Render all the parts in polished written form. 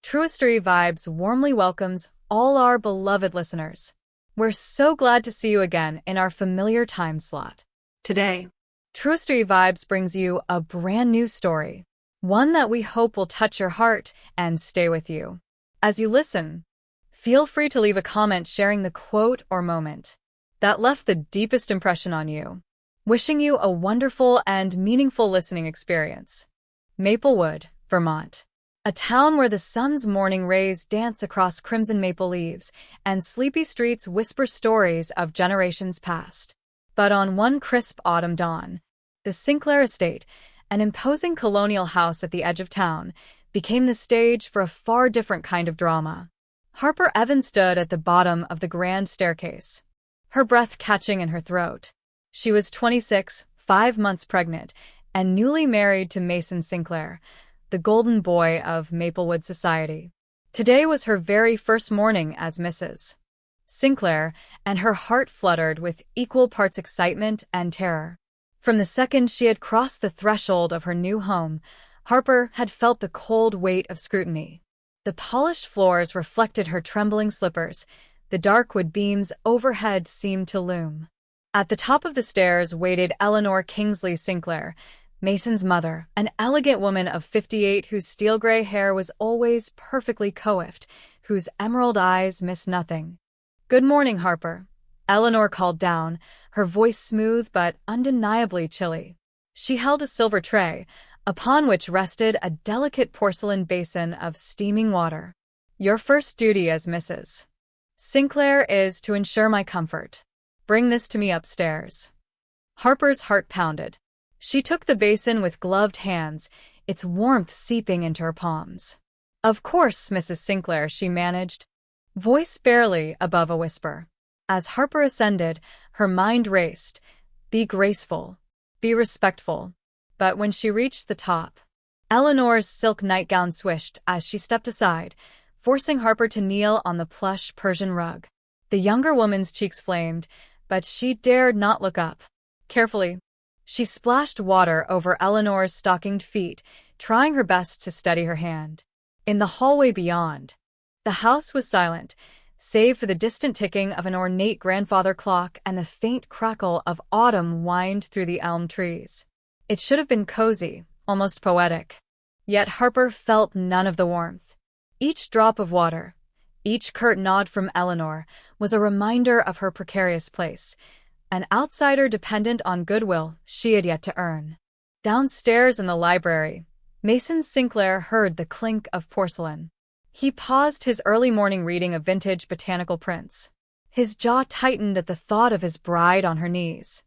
TrueStory Vibes warmly welcomes all our beloved listeners. We're so glad to see you again in our familiar time slot. Today, TrueStory Vibes brings you a brand new story, one that we hope will touch your heart and stay with you. As you listen, feel free to leave a comment sharing the quote or moment that left the deepest impression on you. Wishing you a wonderful and meaningful listening experience. Maplewood, Vermont. A town where the sun's morning rays dance across crimson maple leaves and sleepy streets whisper stories of generations past. But on one crisp autumn dawn, the Sinclair estate, an imposing colonial house at the edge of town, became the stage for a far different kind of drama. Harper Evans stood at the bottom of the grand staircase, her breath catching in her throat. She was 26, 5 months pregnant, and newly married to Mason Sinclair, the golden boy of Maplewood society. Today was her very first morning as Mrs. Sinclair, and her heart fluttered with equal parts excitement and terror. From the second she had crossed the threshold of her new home, Harper had felt the cold weight of scrutiny. The polished floors reflected her trembling slippers. The dark wood beams overhead seemed to loom. At the top of the stairs waited Eleanor Kingsley Sinclair, Mason's mother, an elegant woman of 58 whose steel-gray hair was always perfectly coiffed, whose emerald eyes missed nothing. "Good morning, Harper," Eleanor called down, her voice smooth but undeniably chilly. She held a silver tray, upon which rested a delicate porcelain basin of steaming water. "Your first duty as Mrs. Sinclair is to ensure my comfort. Bring this to me upstairs." Harper's heart pounded. She took the basin with gloved hands, its warmth seeping into her palms. "Of course, Mrs. Sinclair," she managed, voice barely above a whisper. As Harper ascended, her mind raced. Be graceful. Be respectful. But when she reached the top, Eleanor's silk nightgown swished as she stepped aside, forcing Harper to kneel on the plush Persian rug. The younger woman's cheeks flamed, but she dared not look up. Carefully, she splashed water over Eleanor's stockinged feet, trying her best to steady her hand. In the hallway beyond, the house was silent, save for the distant ticking of an ornate grandfather clock and the faint crackle of autumn wind through the elm trees. It should have been cozy, almost poetic. Yet Harper felt none of the warmth. Each drop of water, each curt nod from Eleanor, was a reminder of her precarious place, an outsider dependent on goodwill she had yet to earn. Downstairs in the library, Mason Sinclair heard the clink of porcelain. He paused his early morning reading of vintage botanical prints. His jaw tightened at the thought of his bride on her knees.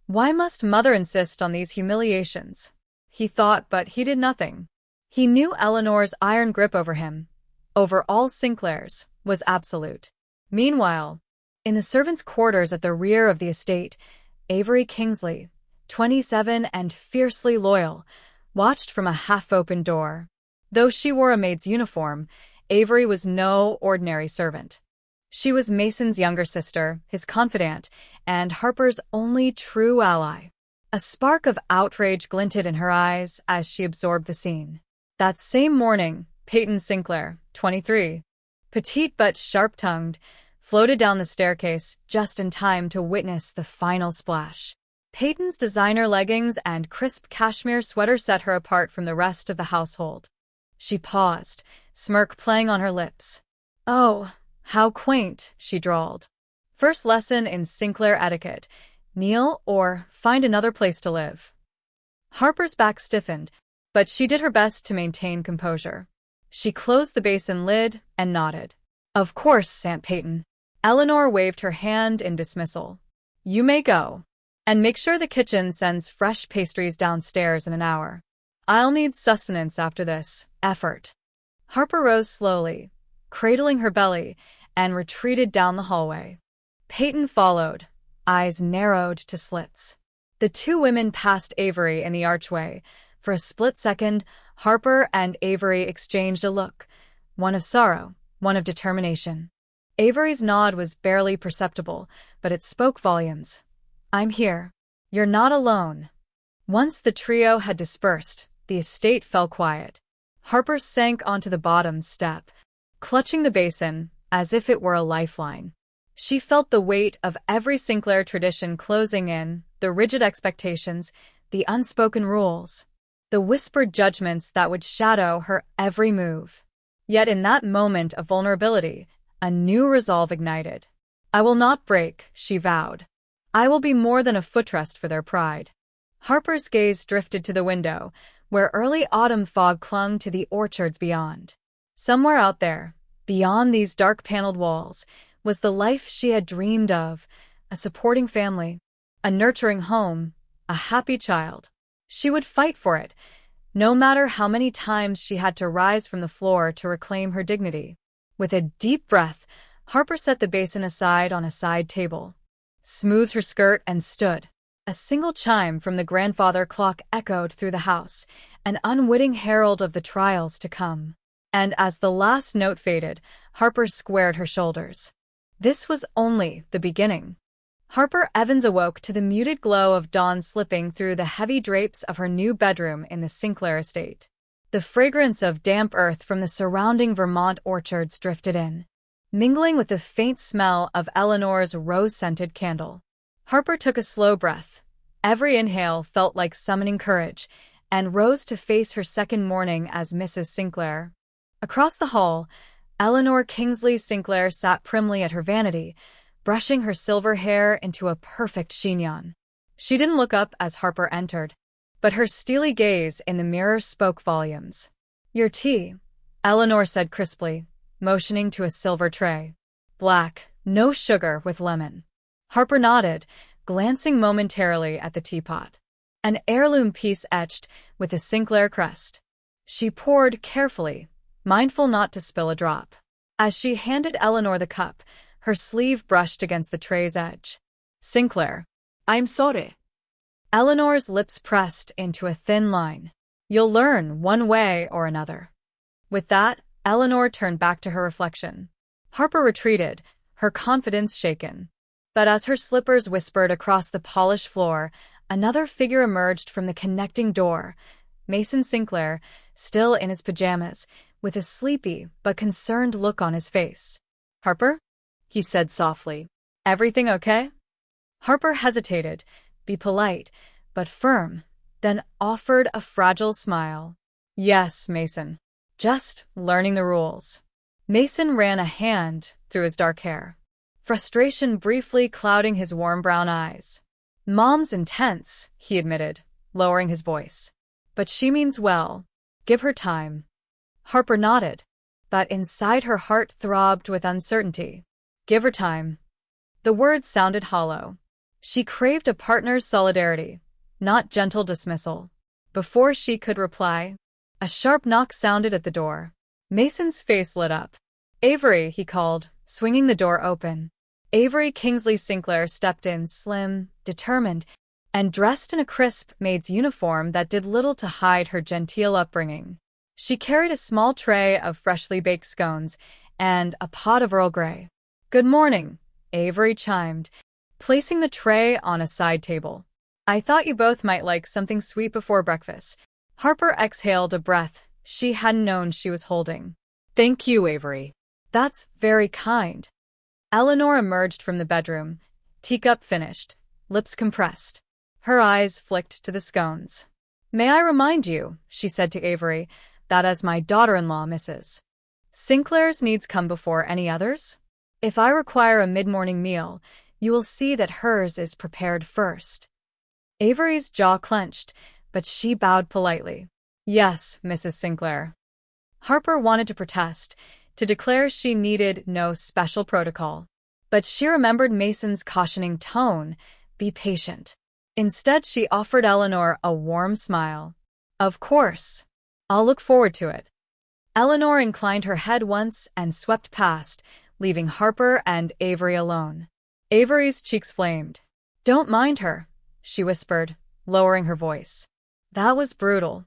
Why must mother insist on these humiliations? He thought, but he did nothing. He knew Eleanor's iron grip over him, over all Sinclairs, was absolute. Meanwhile, in the servants' quarters at the rear of the estate, Avery Kingsley, 27 and fiercely loyal, watched from a half-open door. Though she wore a maid's uniform, Avery was no ordinary servant. She was Mason's younger sister, his confidant, and Harper's only true ally. A spark of outrage glinted in her eyes as she absorbed the scene. That same morning, Peyton Sinclair, 23, petite but sharp-tongued, floated down the staircase just in time to witness the final splash. Peyton's designer leggings and crisp cashmere sweater set her apart from the rest of the household. She paused, smirk playing on her lips. "Oh, how quaint," she drawled. "First lesson in Sinclair etiquette. Kneel or find another place to live." Harper's back stiffened, but she did her best to maintain composure. She closed the basin lid and nodded. "Of course, Aunt Peyton." Eleanor waved her hand in dismissal. "You may go. And make sure the kitchen sends fresh pastries downstairs in an hour. I'll need sustenance after this effort." Harper rose slowly, cradling her belly, and retreated down the hallway. Peyton followed, eyes narrowed to slits. The two women passed Avery in the archway. For a split second, Harper and Avery exchanged a look, one of sorrow, one of determination. Avery's nod was barely perceptible, but it spoke volumes. "I'm here. You're not alone." Once the trio had dispersed, the estate fell quiet. Harper sank onto the bottom step, clutching the basin as if it were a lifeline. She felt the weight of every Sinclair tradition closing in, the rigid expectations, the unspoken rules, the whispered judgments that would shadow her every move. Yet in that moment of vulnerability, a new resolve ignited. "I will not break," she vowed. "I will be more than a footrest for their pride." Harper's gaze drifted to the window, where early autumn fog clung to the orchards beyond. Somewhere out there, beyond these dark-paneled walls, was the life she had dreamed of, a supporting family, a nurturing home, a happy child. She would fight for it, no matter how many times she had to rise from the floor to reclaim her dignity. With a deep breath, Harper set the basin aside on a side table, smoothed her skirt, and stood. A single chime from the grandfather clock echoed through the house, an unwitting herald of the trials to come. And as the last note faded, Harper squared her shoulders. This was only the beginning. Harper Evans awoke to the muted glow of dawn slipping through the heavy drapes of her new bedroom in the Sinclair estate. The fragrance of damp earth from the surrounding Vermont orchards drifted in, mingling with the faint smell of Eleanor's rose-scented candle. Harper took a slow breath. Every inhale felt like summoning courage, and rose to face her second morning as Mrs. Sinclair. Across the hall, Eleanor Kingsley Sinclair sat primly at her vanity, brushing her silver hair into a perfect chignon. She didn't look up as Harper entered, but her steely gaze in the mirror spoke volumes. "Your tea," Eleanor said crisply, motioning to a silver tray. "Black, no sugar, with lemon." Harper nodded, glancing momentarily at the teapot. An heirloom piece etched with a Sinclair crest. She poured carefully, mindful not to spill a drop. As she handed Eleanor the cup, her sleeve brushed against the tray's edge. "Sinclair." "I'm sorry." Eleanor's lips pressed into a thin line. "You'll learn one way or another." With that, Eleanor turned back to her reflection. Harper retreated, her confidence shaken. But as her slippers whispered across the polished floor, another figure emerged from the connecting door. Mason Sinclair, still in his pajamas, with a sleepy but concerned look on his face. "Harper?" he said softly. "Everything okay?" Harper hesitated, be polite, but firm, then offered a fragile smile. "Yes, Mason. Just learning the rules." Mason ran a hand through his dark hair, frustration briefly clouding his warm brown eyes. "Mom's intense," he admitted, lowering his voice. "But she means well. Give her time." Harper nodded, but inside her heart throbbed with uncertainty. Give her time. The words sounded hollow. She craved a partner's solidarity, not gentle dismissal. Before she could reply, a sharp knock sounded at the door. Mason's face lit up. "Avery," he called, swinging the door open. Avery Kingsley Sinclair stepped in, slim, determined, and dressed in a crisp maid's uniform that did little to hide her genteel upbringing. She carried a small tray of freshly baked scones and a pot of Earl Grey. "Good morning," Avery chimed, placing the tray on a side table. "I thought you both might like something sweet before breakfast." Harper exhaled a breath she hadn't known she was holding. "Thank you, Avery." "That's very kind." Eleanor emerged from the bedroom, teacup finished, lips compressed. Her eyes flicked to the scones. "May I remind you," she said to Avery, "that as my daughter-in-law, Mrs. Sinclair's needs come before any others? If I require a mid-morning meal, you will see that hers is prepared first." Avery's jaw clenched, but she bowed politely. "Yes, Mrs. Sinclair." Harper wanted to protest, to declare she needed no special protocol. But she remembered Mason's cautioning tone, "Be patient." Instead, she offered Eleanor a warm smile. "Of course. I'll look forward to it." Eleanor inclined her head once and swept past, leaving Harper and Avery alone. Avery's cheeks flamed. "Don't mind her," she whispered, lowering her voice. "That was brutal."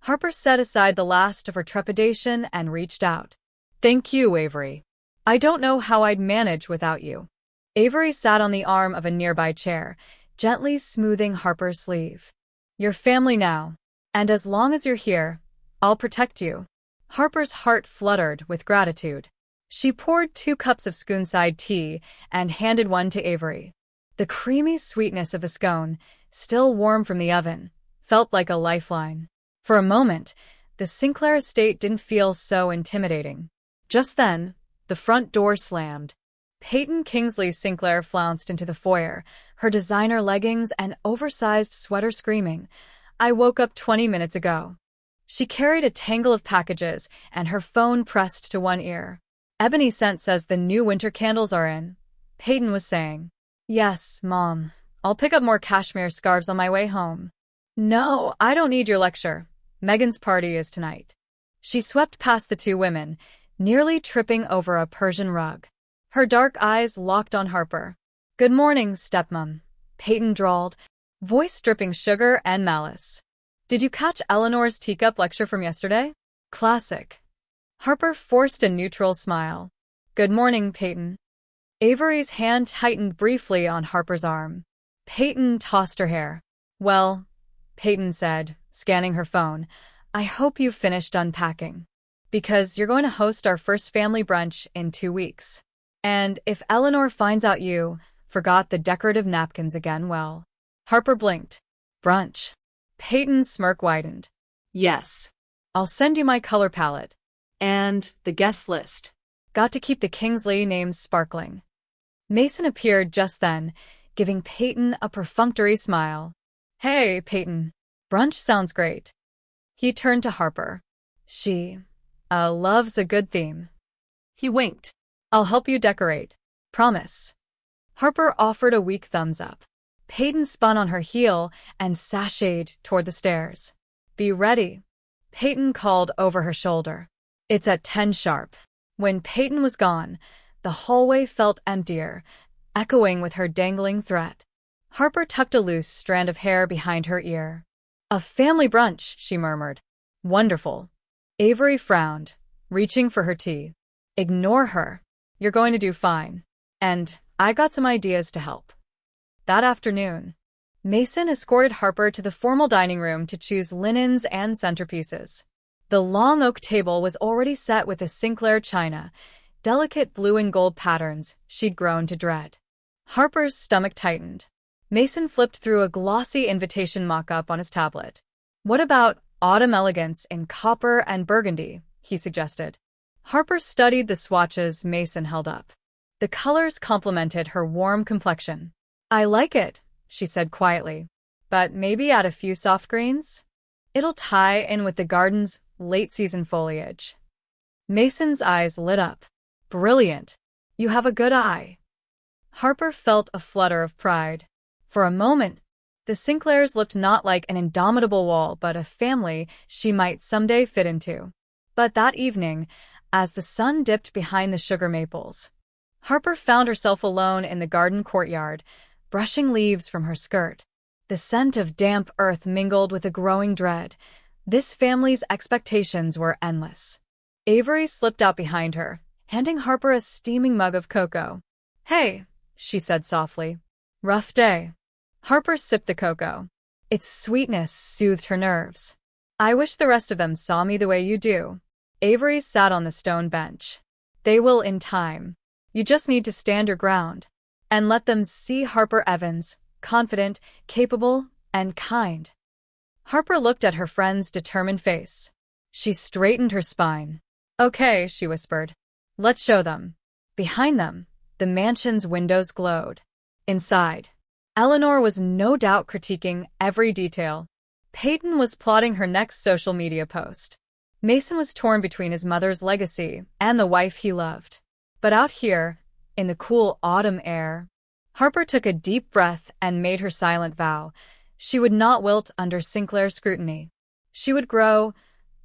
Harper set aside the last of her trepidation and reached out. "Thank you, Avery. I don't know how I'd manage without you." Avery sat on the arm of a nearby chair, gently smoothing Harper's sleeve. "You're family now, and as long as you're here, I'll protect you." Harper's heart fluttered with gratitude. She poured 2 cups of spoonside tea and handed one to Avery. The creamy sweetness of the scone, still warm from the oven, felt like a lifeline. For a moment, the Sinclair estate didn't feel so intimidating. Just then, the front door slammed. Peyton Kingsley Sinclair flounced into the foyer, her designer leggings and oversized sweater screaming, "I woke up 20 minutes ago." She carried a tangle of packages and her phone pressed to one ear. "Ebony Scent says the new winter candles are in," Peyton was saying. "Yes, Mom. I'll pick up more cashmere scarves on my way home." "No, I don't need your lecture. Megan's party is tonight." She swept past the 2 women, nearly tripping over a Persian rug. Her dark eyes locked on Harper. "Good morning, stepmom," Peyton drawled, voice dripping sugar and malice. "Did you catch Eleanor's teacup lecture from yesterday?" "Classic." Harper forced a neutral smile. "Good morning, Peyton." Avery's hand tightened briefly on Harper's arm. Peyton tossed her hair. "Well," Peyton said, scanning her phone, "I hope you've finished unpacking. Because you're going to host our first family brunch in 2 weeks. And if Eleanor finds out you forgot the decorative napkins again, well..." Harper blinked. "Brunch?" Peyton's smirk widened. "Yes. I'll send you my color palette. And the guest list." Got to keep the Kingsley names sparkling. Mason appeared just then, giving Peyton a perfunctory smile. "Hey, Peyton. Brunch sounds great." He turned to Harper. She loves a good theme." He winked. "I'll help you decorate. Promise." Harper offered a weak thumbs up. Peyton spun on her heel and sashayed toward the stairs. "Be ready," Peyton called over her shoulder. "It's at 10 sharp." When Peyton was gone, the hallway felt emptier, echoing with her dangling threat. Harper tucked a loose strand of hair behind her ear. "A family brunch," she murmured. "Wonderful." Avery frowned, reaching for her tea. "Ignore her. You're going to do fine. And I got some ideas to help." That afternoon, Mason escorted Harper to the formal dining room to choose linens and centerpieces. The long oak table was already set with the Sinclair china, delicate blue and gold patterns she'd grown to dread. Harper's stomach tightened. Mason flipped through a glossy invitation mock-up on his tablet. "What about autumn elegance in copper and burgundy?" he suggested. Harper studied the swatches Mason held up. The colors complemented her warm complexion. "I like it," she said quietly. "But maybe add a few soft greens? It'll tie in with the garden's late-season foliage." Mason's eyes lit up. "Brilliant. You have a good eye." Harper felt a flutter of pride. For a moment, the Sinclairs looked not like an indomitable wall but a family she might someday fit into. But that evening, as the sun dipped behind the sugar maples, Harper found herself alone in the garden courtyard, brushing leaves from her skirt. The scent of damp earth mingled with a growing dread. This family's expectations were endless. Avery slipped out behind her, handing Harper a steaming mug of cocoa. "Hey," she said softly. "Rough day." Harper sipped the cocoa. Its sweetness soothed her nerves. "I wish the rest of them saw me the way you do." Avery sat on the stone bench. "They will in time. You just need to stand your ground. And let them see Harper Evans, confident, capable, and kind." Harper looked at her friend's determined face. She straightened her spine. "Okay," she whispered. "Let's show them." Behind them, the mansion's windows glowed. Inside, Eleanor was no doubt critiquing every detail. Peyton was plotting her next social media post. Mason was torn between his mother's legacy and the wife he loved. But out here, in the cool autumn air, Harper took a deep breath and made her silent vow. She would not wilt under Sinclair scrutiny. She would grow,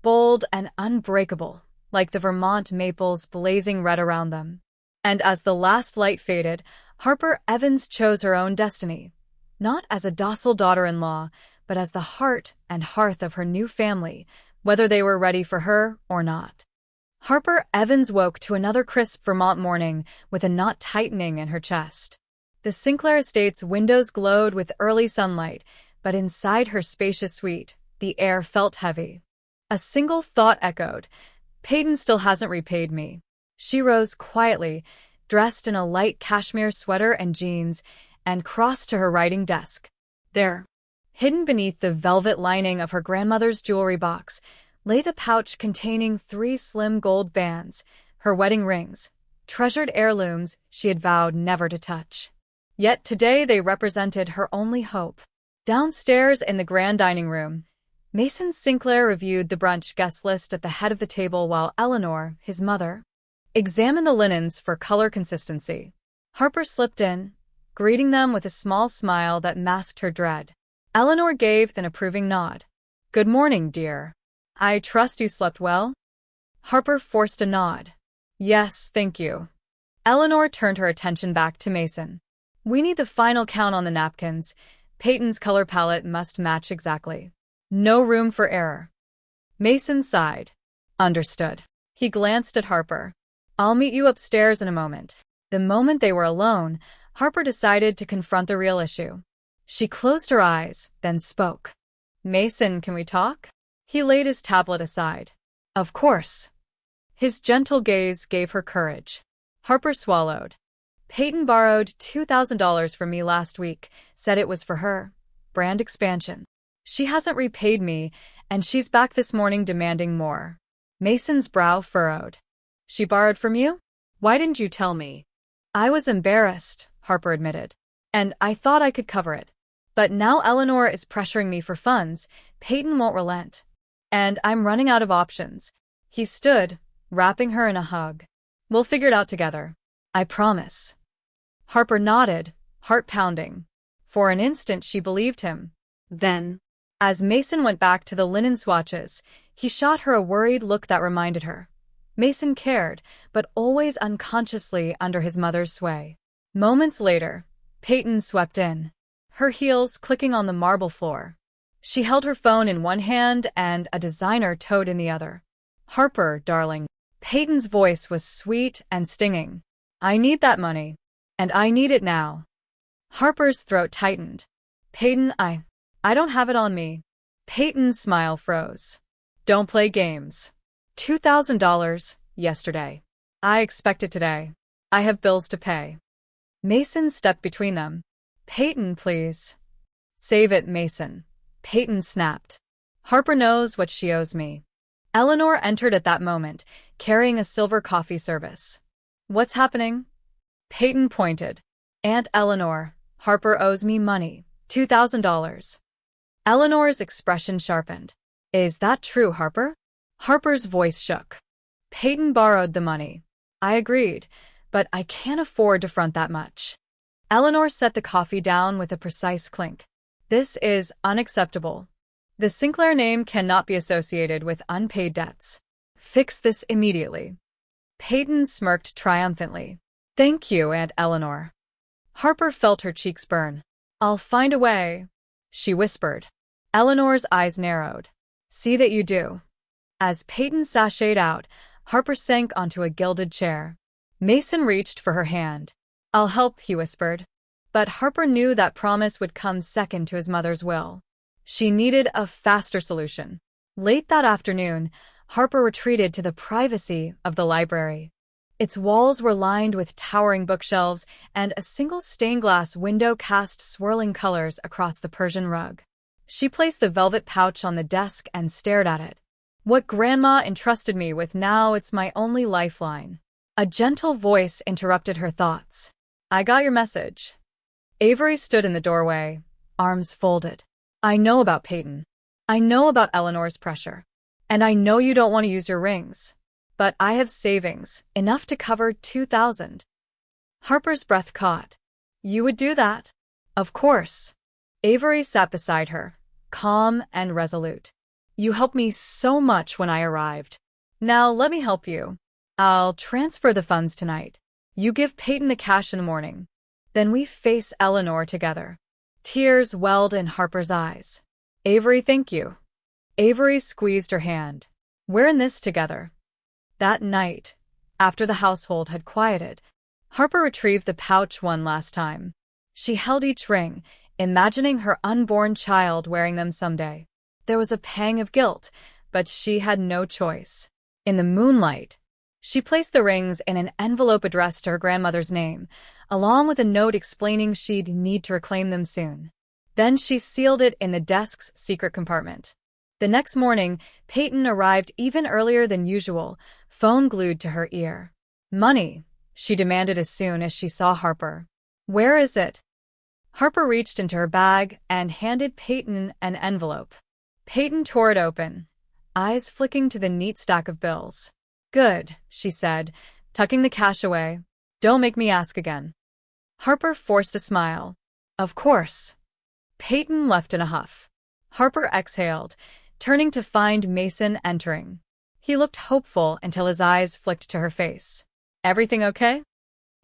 bold and unbreakable, like the Vermont maples blazing red around them. And as the last light faded, Harper Evans chose her own destiny, not as a docile daughter-in-law, but as the heart and hearth of her new family, whether they were ready for her or not. Harper Evans woke to another crisp Vermont morning with a knot tightening in her chest. The Sinclair estate's windows glowed with early sunlight, but inside her spacious suite, the air felt heavy. A single thought echoed. Peyton still hasn't repaid me. She rose quietly, dressed in a light cashmere sweater and jeans, and crossed to her writing desk. There, hidden beneath the velvet lining of her grandmother's jewelry box, lay the pouch containing 3 slim gold bands, her wedding rings, treasured heirlooms she had vowed never to touch. Yet today they represented her only hope. Downstairs in the grand dining room, Mason Sinclair reviewed the brunch guest list at the head of the table while Eleanor, his mother, examined the linens for color consistency. Harper slipped in, greeting them with a small smile that masked her dread. Eleanor gave an approving nod. "Good morning, dear. I trust you slept well?" Harper forced a nod. "Yes, thank you." Eleanor turned her attention back to Mason. "We need the final count on the napkins. Peyton's color palette must match exactly. No room for error." Mason sighed. "Understood." He glanced at Harper. "I'll meet you upstairs in a moment." The moment they were alone, Harper decided to confront the real issue. She closed her eyes, then spoke. "Mason, can we talk?" He laid his tablet aside. "Of course." His gentle gaze gave her courage. Harper swallowed. "Peyton borrowed $2,000 from me last week, said it was for her brand expansion. She hasn't repaid me, and she's back this morning demanding more." Mason's brow furrowed. "She borrowed from you? Why didn't you tell me?" "I was embarrassed," Harper admitted, "and I thought I could cover it. But now Eleanor is pressuring me for funds. Peyton won't relent. And I'm running out of options." He stood, wrapping her in a hug. "We'll figure it out together. I promise." Harper nodded, heart pounding. For an instant she believed him. Then, as Mason went back to the linen swatches, he shot her a worried look that reminded her. Mason cared, but always unconsciously under his mother's sway. Moments later, Peyton swept in, her heels clicking on the marble floor. She held her phone in one hand and a designer tote in the other. "Harper, darling." Peyton's voice was sweet and stinging. "I need that money. And I need it now." Harper's throat tightened. "Peyton, I don't have it on me." Peyton's smile froze. "Don't play games. $2,000 yesterday. I expect it today. I have bills to pay." Mason stepped between them. "Peyton, please." "Save it, Mason." Peyton snapped. "Harper knows what she owes me." Eleanor entered at that moment, carrying a silver coffee service. "What's happening?" Peyton pointed. "Aunt Eleanor, Harper owes me money. $2,000. Eleanor's expression sharpened. "Is that true, Harper?" Harper's voice shook. "Peyton borrowed the money." I agreed, "but I can't afford to front that much." Eleanor set the coffee down with a precise clink. "This is unacceptable. The Sinclair name cannot be associated with unpaid debts. Fix this immediately." Peyton smirked triumphantly. "Thank you, Aunt Eleanor." Harper felt her cheeks burn. "I'll find a way," she whispered. Eleanor's eyes narrowed. "See that you do." As Peyton sashayed out, Harper sank onto a gilded chair. Mason reached for her hand. "I'll help," he whispered. But Harper knew that promise would come second to his mother's will. She needed a faster solution. Late that afternoon, Harper retreated to the privacy of the library. Its walls were lined with towering bookshelves, and a single stained-glass window cast swirling colors across the Persian rug. She placed the velvet pouch on the desk and stared at it. "What Grandma entrusted me with, now it's my only lifeline." A gentle voice interrupted her thoughts. "I got your message." Avery stood in the doorway, arms folded. "I know about Peyton. I know about Eleanor's pressure. And I know you don't want to use your rings. But I have savings, enough to cover $2,000. Harper's breath caught. "You would do that?" "Of course." Avery sat beside her, calm and resolute. "You helped me so much when I arrived. Now let me help you. I'll transfer the funds tonight. You give Peyton the cash in the morning. Then we face Eleanor together." Tears welled in Harper's eyes. "Avery, thank you." Avery squeezed her hand. "We're in this together." That night, after the household had quieted, Harper retrieved the pouch one last time. She held each ring, imagining her unborn child wearing them someday. There was a pang of guilt, but she had no choice. In the moonlight, she placed the rings in an envelope addressed to her grandmother's name, along with a note explaining she'd need to reclaim them soon. Then she sealed it in the desk's secret compartment. The next morning, Peyton arrived even earlier than usual, phone glued to her ear. "Money," she demanded as soon as she saw Harper. "Where is it?" Harper reached into her bag and handed Peyton an envelope. Peyton tore it open, eyes flicking to the neat stack of bills. "Good," she said, tucking the cash away. "Don't make me ask again." Harper forced a smile. "Of course." Peyton left in a huff. Harper exhaled, turning to find Mason entering. He looked hopeful until his eyes flicked to her face. "Everything okay?"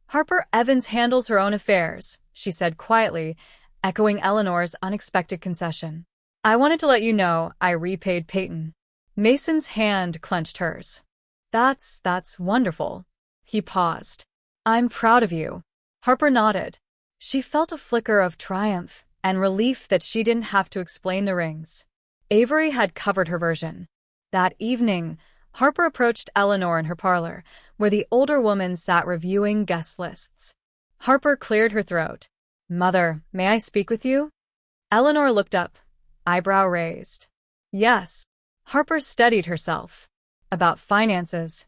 "Harper Evans handles her own affairs," she said quietly, echoing Eleanor's unexpected concession. "I wanted to let you know I repaid Peyton." Mason's hand clenched hers. That's wonderful." He paused. "I'm proud of you." Harper nodded. She felt a flicker of triumph and relief that she didn't have to explain the rings. Avery had covered her version. That evening, Harper approached Eleanor in her parlor, where the older woman sat reviewing guest lists. Harper cleared her throat. "Mother, may I speak with you?" Eleanor looked up, eyebrow raised. "Yes." Harper steadied herself. "About finances.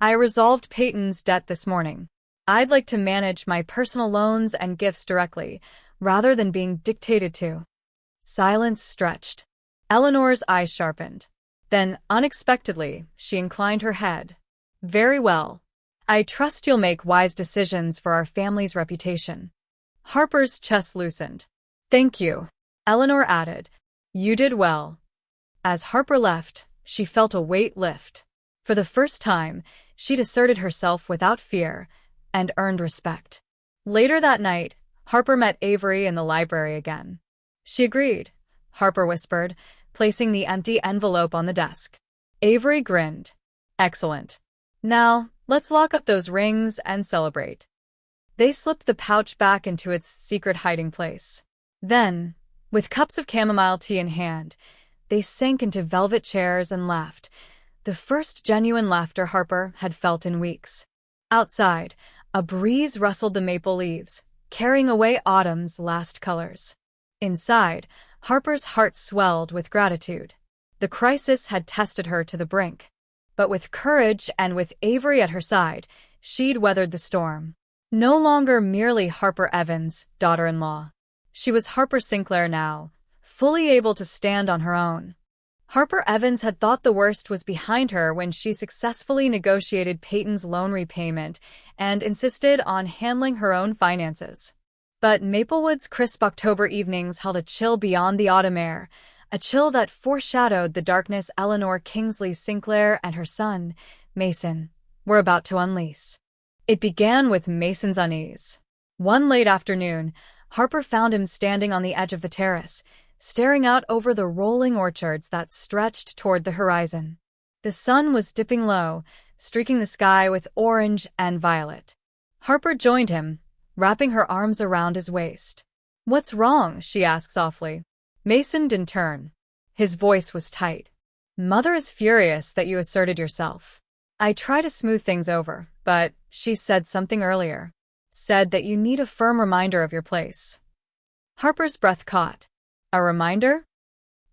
I resolved Peyton's debt this morning. I'd like to manage my personal loans and gifts directly, rather than being dictated to." Silence stretched. Eleanor's eyes sharpened. Then, unexpectedly, she inclined her head. "Very well. I trust you'll make wise decisions for our family's reputation." Harper's chest loosened. "Thank you," Eleanor added. "You did well." As Harper left, she felt a weight lift. For the first time, she'd asserted herself without fear and earned respect. Later that night, Harper met Avery in the library again. "She agreed," Harper whispered, placing the empty envelope on the desk. Avery grinned. "Excellent. Now, let's lock up those rings and celebrate." They slipped the pouch back into its secret hiding place. Then, with cups of chamomile tea in hand, they sank into velvet chairs and laughed, the first genuine laughter Harper had felt in weeks. Outside, a breeze rustled the maple leaves, carrying away autumn's last colors. Inside, Harper's heart swelled with gratitude. The crisis had tested her to the brink. But with courage and with Avery at her side, she'd weathered the storm. No longer merely Harper Evans, daughter-in-law. She was Harper Sinclair now, fully able to stand on her own. Harper Evans had thought the worst was behind her when she successfully negotiated Peyton's loan repayment and insisted on handling her own finances. But Maplewood's crisp October evenings held a chill beyond the autumn air, a chill that foreshadowed the darkness Eleanor Kingsley Sinclair and her son, Mason, were about to unleash. It began with Mason's unease. One late afternoon, Harper found him standing on the edge of the terrace, staring out over the rolling orchards that stretched toward the horizon. The sun was dipping low, streaking the sky with orange and violet. Harper joined him, wrapping her arms around his waist. "What's wrong?" she asked softly. Mason didn't turn. His voice was tight. "Mother is furious that you asserted yourself. I try to smooth things over, but she said something earlier. Said that you need a firm reminder of your place." Harper's breath caught. "A reminder?"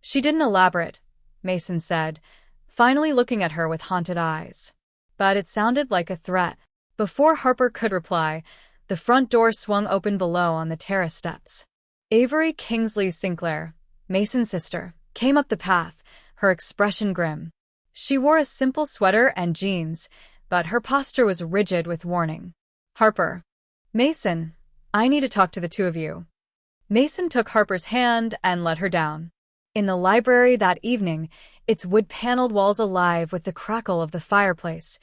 "She didn't elaborate," Mason said, finally looking at her with haunted eyes. But it sounded like a threat. Before Harper could reply, the front door swung open below on the terrace steps. Avery Kingsley Sinclair, Mason's sister, came up the path, her expression grim. She wore a simple sweater and jeans, but her posture was rigid with warning. "Harper." "Mason, I need to talk to the two of you." Mason took Harper's hand and led her down. In the library that evening, its wood-paneled walls alive with the crackle of the fireplace,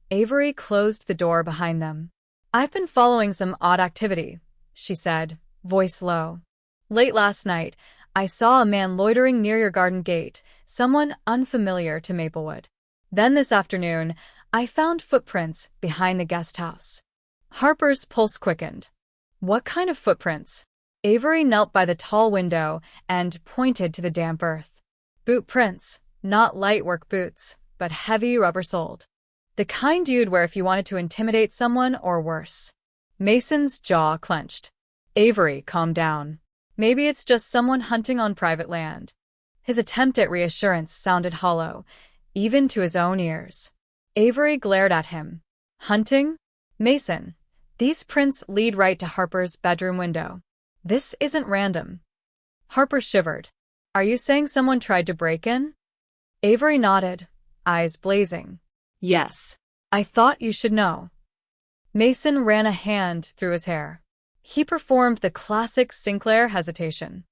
Avery closed the door behind them. "I've been following some odd activity," she said, voice low. "Late last night, I saw a man loitering near your garden gate, someone unfamiliar to Maplewood. Then this afternoon, I found footprints behind the guest house." Harper's pulse quickened. "What kind of footprints?" Avery knelt by the tall window and pointed to the damp earth. "Boot prints, Not light work boots, but heavy rubber-soled. The kind you'd wear if you wanted to intimidate someone or worse. Mason's jaw clenched. Avery, calm down. Maybe it's just someone hunting on private land. His attempt at reassurance sounded hollow, even to his own ears. Avery glared at him. Hunting? Mason, these prints lead right to Harper's bedroom window. This isn't random. Harper shivered. Are you saying someone tried to break in? Avery nodded, eyes blazing. Yes. I thought you should know. Mason ran a hand through his hair. He performed the classic Sinclair hesitation.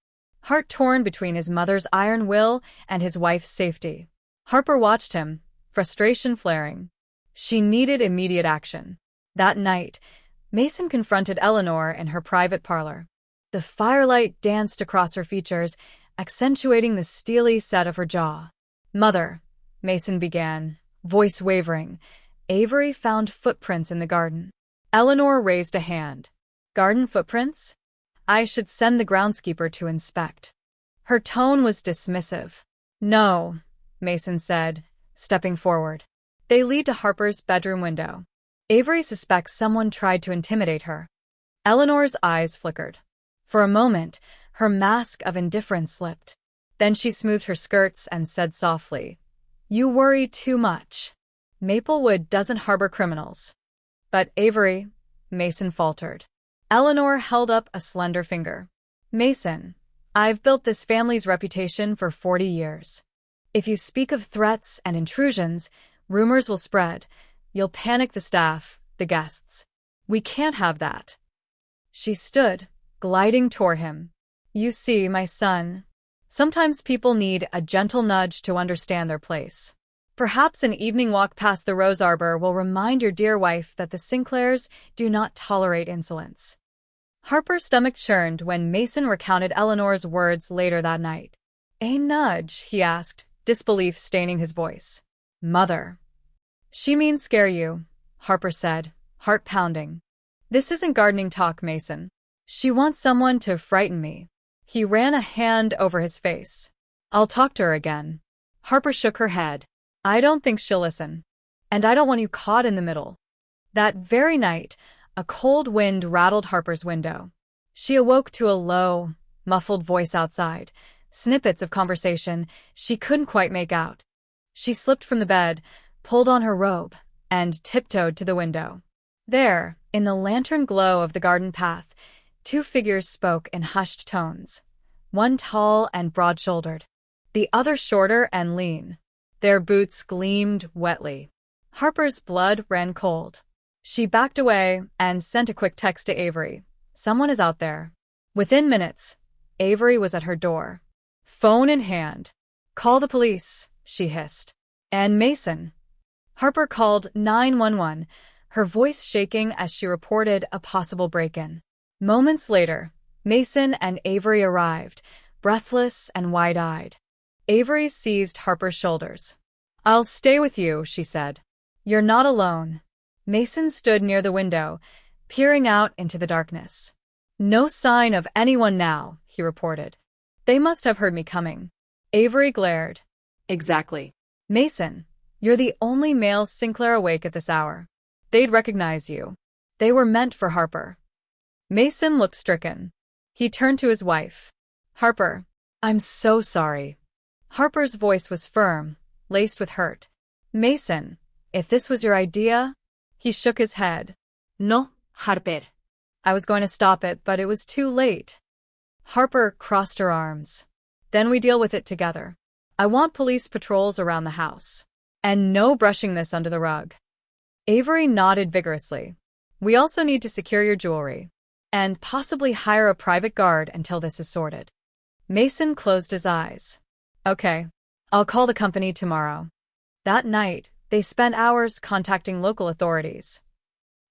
Heart torn between his mother's iron will and his wife's safety. Harper watched him, frustration flaring. She needed immediate action. That night, Mason confronted Eleanor in her private parlor. The firelight danced across her features, accentuating the steely set of her jaw. Mother, Mason began, voice wavering. Avery found footprints in the garden. Eleanor raised a hand. Garden footprints? I should send the groundskeeper to inspect. Her tone was dismissive. No, Mason said, stepping forward. They lead to Harper's bedroom window. Avery suspects someone tried to intimidate her. Eleanor's eyes flickered. For a moment, her mask of indifference slipped. Then she smoothed her skirts and said softly, You worry too much. Maplewood doesn't harbor criminals. But Avery, Mason faltered. Eleanor held up a slender finger. Mason, I've built this family's reputation for 40 years. If you speak of threats and intrusions, rumors will spread. You'll panic the staff, the guests. We can't have that. She stood, gliding toward him. You see, my son, sometimes people need a gentle nudge to understand their place. Perhaps an evening walk past the rose arbor will remind your dear wife that the Sinclairs do not tolerate insolence. Harper's stomach churned when Mason recounted Eleanor's words later that night. A nudge, he asked, disbelief staining his voice. Mother. She means scare you, Harper said, heart pounding. This isn't gardening talk, Mason. She wants someone to frighten me. He ran a hand over his face. I'll talk to her again. Harper shook her head. I don't think she'll listen. And I don't want you caught in the middle. That very night, a cold wind rattled Harper's window. She awoke to a low, muffled voice outside, snippets of conversation she couldn't quite make out. She slipped from the bed, pulled on her robe, and tiptoed to the window. There, in the lantern glow of the garden path, two figures spoke in hushed tones, one tall and broad-shouldered, the other shorter and lean. Their boots gleamed wetly. Harper's blood ran cold. She backed away and sent a quick text to Avery. Someone is out there. Within minutes, Avery was at her door, phone in hand. Call the police, she hissed. And Mason. Harper called 911, her voice shaking as she reported a possible break-in. Moments later, Mason and Avery arrived, breathless and wide-eyed. Avery seized Harper's shoulders. I'll stay with you, she said. You're not alone. Mason stood near the window, peering out into the darkness. No sign of anyone now, he reported. They must have heard me coming. Avery glared. Exactly. Mason, you're the only male Sinclair awake at this hour. They'd recognize you. They were meant for Harper. Mason looked stricken. He turned to his wife. Harper, I'm so sorry. Harper's voice was firm, laced with hurt. Mason, if this was your idea... He shook his head. No, Harper. I was going to stop it, but it was too late. Harper crossed her arms. Then we deal with it together. I want police patrols around the house. And no brushing this under the rug. Avery nodded vigorously. We also need to secure your jewelry. And possibly hire a private guard until this is sorted. Mason closed his eyes. Okay. I'll call the company tomorrow. That night, they spent hours contacting local authorities,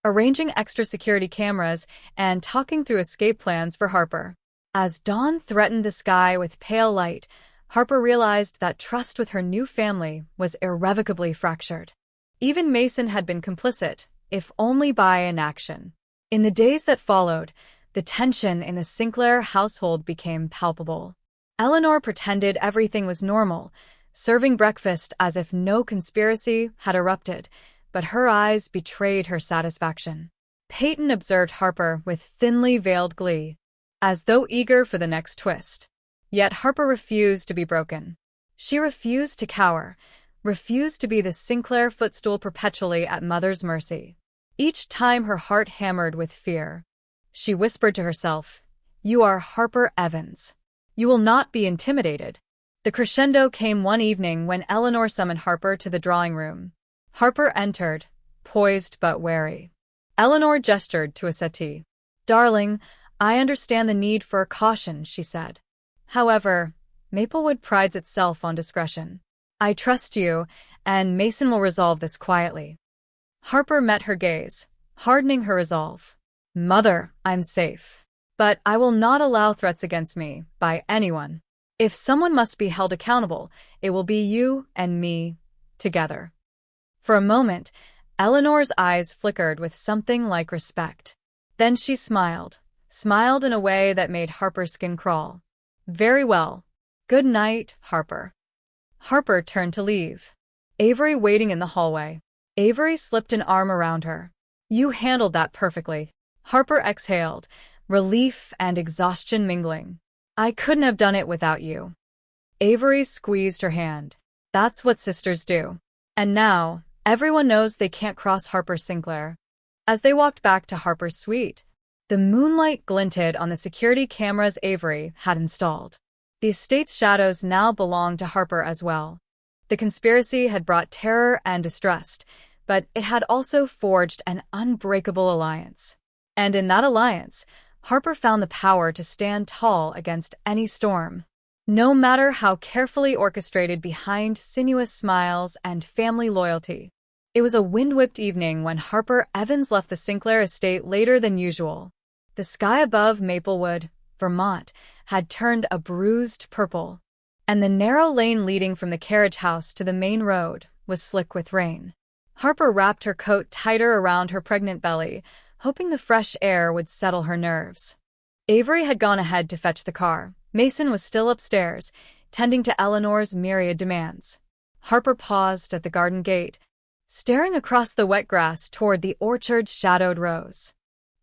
arranging extra security cameras, and talking through escape plans for Harper. As dawn threatened the sky with pale light, Harper realized that trust with her new family was irrevocably fractured. Even Mason had been complicit, if only by inaction. In the days that followed, the tension in the Sinclair household became palpable. Eleanor pretended everything was normal, serving breakfast as if no conspiracy had erupted, but her eyes betrayed her satisfaction. Peyton observed Harper with thinly veiled glee, as though eager for the next twist. Yet Harper refused to be broken. She refused to cower, refused to be the Sinclair footstool perpetually at Mother's mercy. Each time her heart hammered with fear, she whispered to herself, "You are Harper Evans. You will not be intimidated." The crescendo came one evening when Eleanor summoned Harper to the drawing room. Harper entered, poised but wary. Eleanor gestured to a settee. "Darling, I understand the need for caution," she said. "However, Maplewood prides itself on discretion. I trust you, and Mason will resolve this quietly." Harper met her gaze, hardening her resolve. "Mother, I'm safe. But I will not allow threats against me by anyone. If someone must be held accountable, it will be you and me, together." For a moment, Eleanor's eyes flickered with something like respect. Then she smiled in a way that made Harper's skin crawl. "Very well. Good night, Harper." Harper turned to leave, Avery waiting in the hallway. Avery slipped an arm around her. "You handled that perfectly." Harper exhaled, relief and exhaustion mingling. "I couldn't have done it without you." Avery squeezed her hand. "That's what sisters do." And now, everyone knows they can't cross Harper Sinclair. As they walked back to Harper's suite, the moonlight glinted on the security cameras Avery had installed. The estate's shadows now belonged to Harper as well. The conspiracy had brought terror and distrust, but it had also forged an unbreakable alliance. And in that alliance, Harper found the power to stand tall against any storm. No matter how carefully orchestrated behind sinuous smiles and family loyalty. It was a wind-whipped evening when Harper Evans left the Sinclair estate later than usual. The sky above Maplewood, Vermont, had turned a bruised purple, and the narrow lane leading from the carriage house to the main road was slick with rain. Harper wrapped her coat tighter around her pregnant belly, hoping the fresh air would settle her nerves. Avery had gone ahead to fetch the car. Mason was still upstairs, tending to Eleanor's myriad demands. Harper paused at the garden gate, staring across the wet grass toward the orchard's shadowed rows.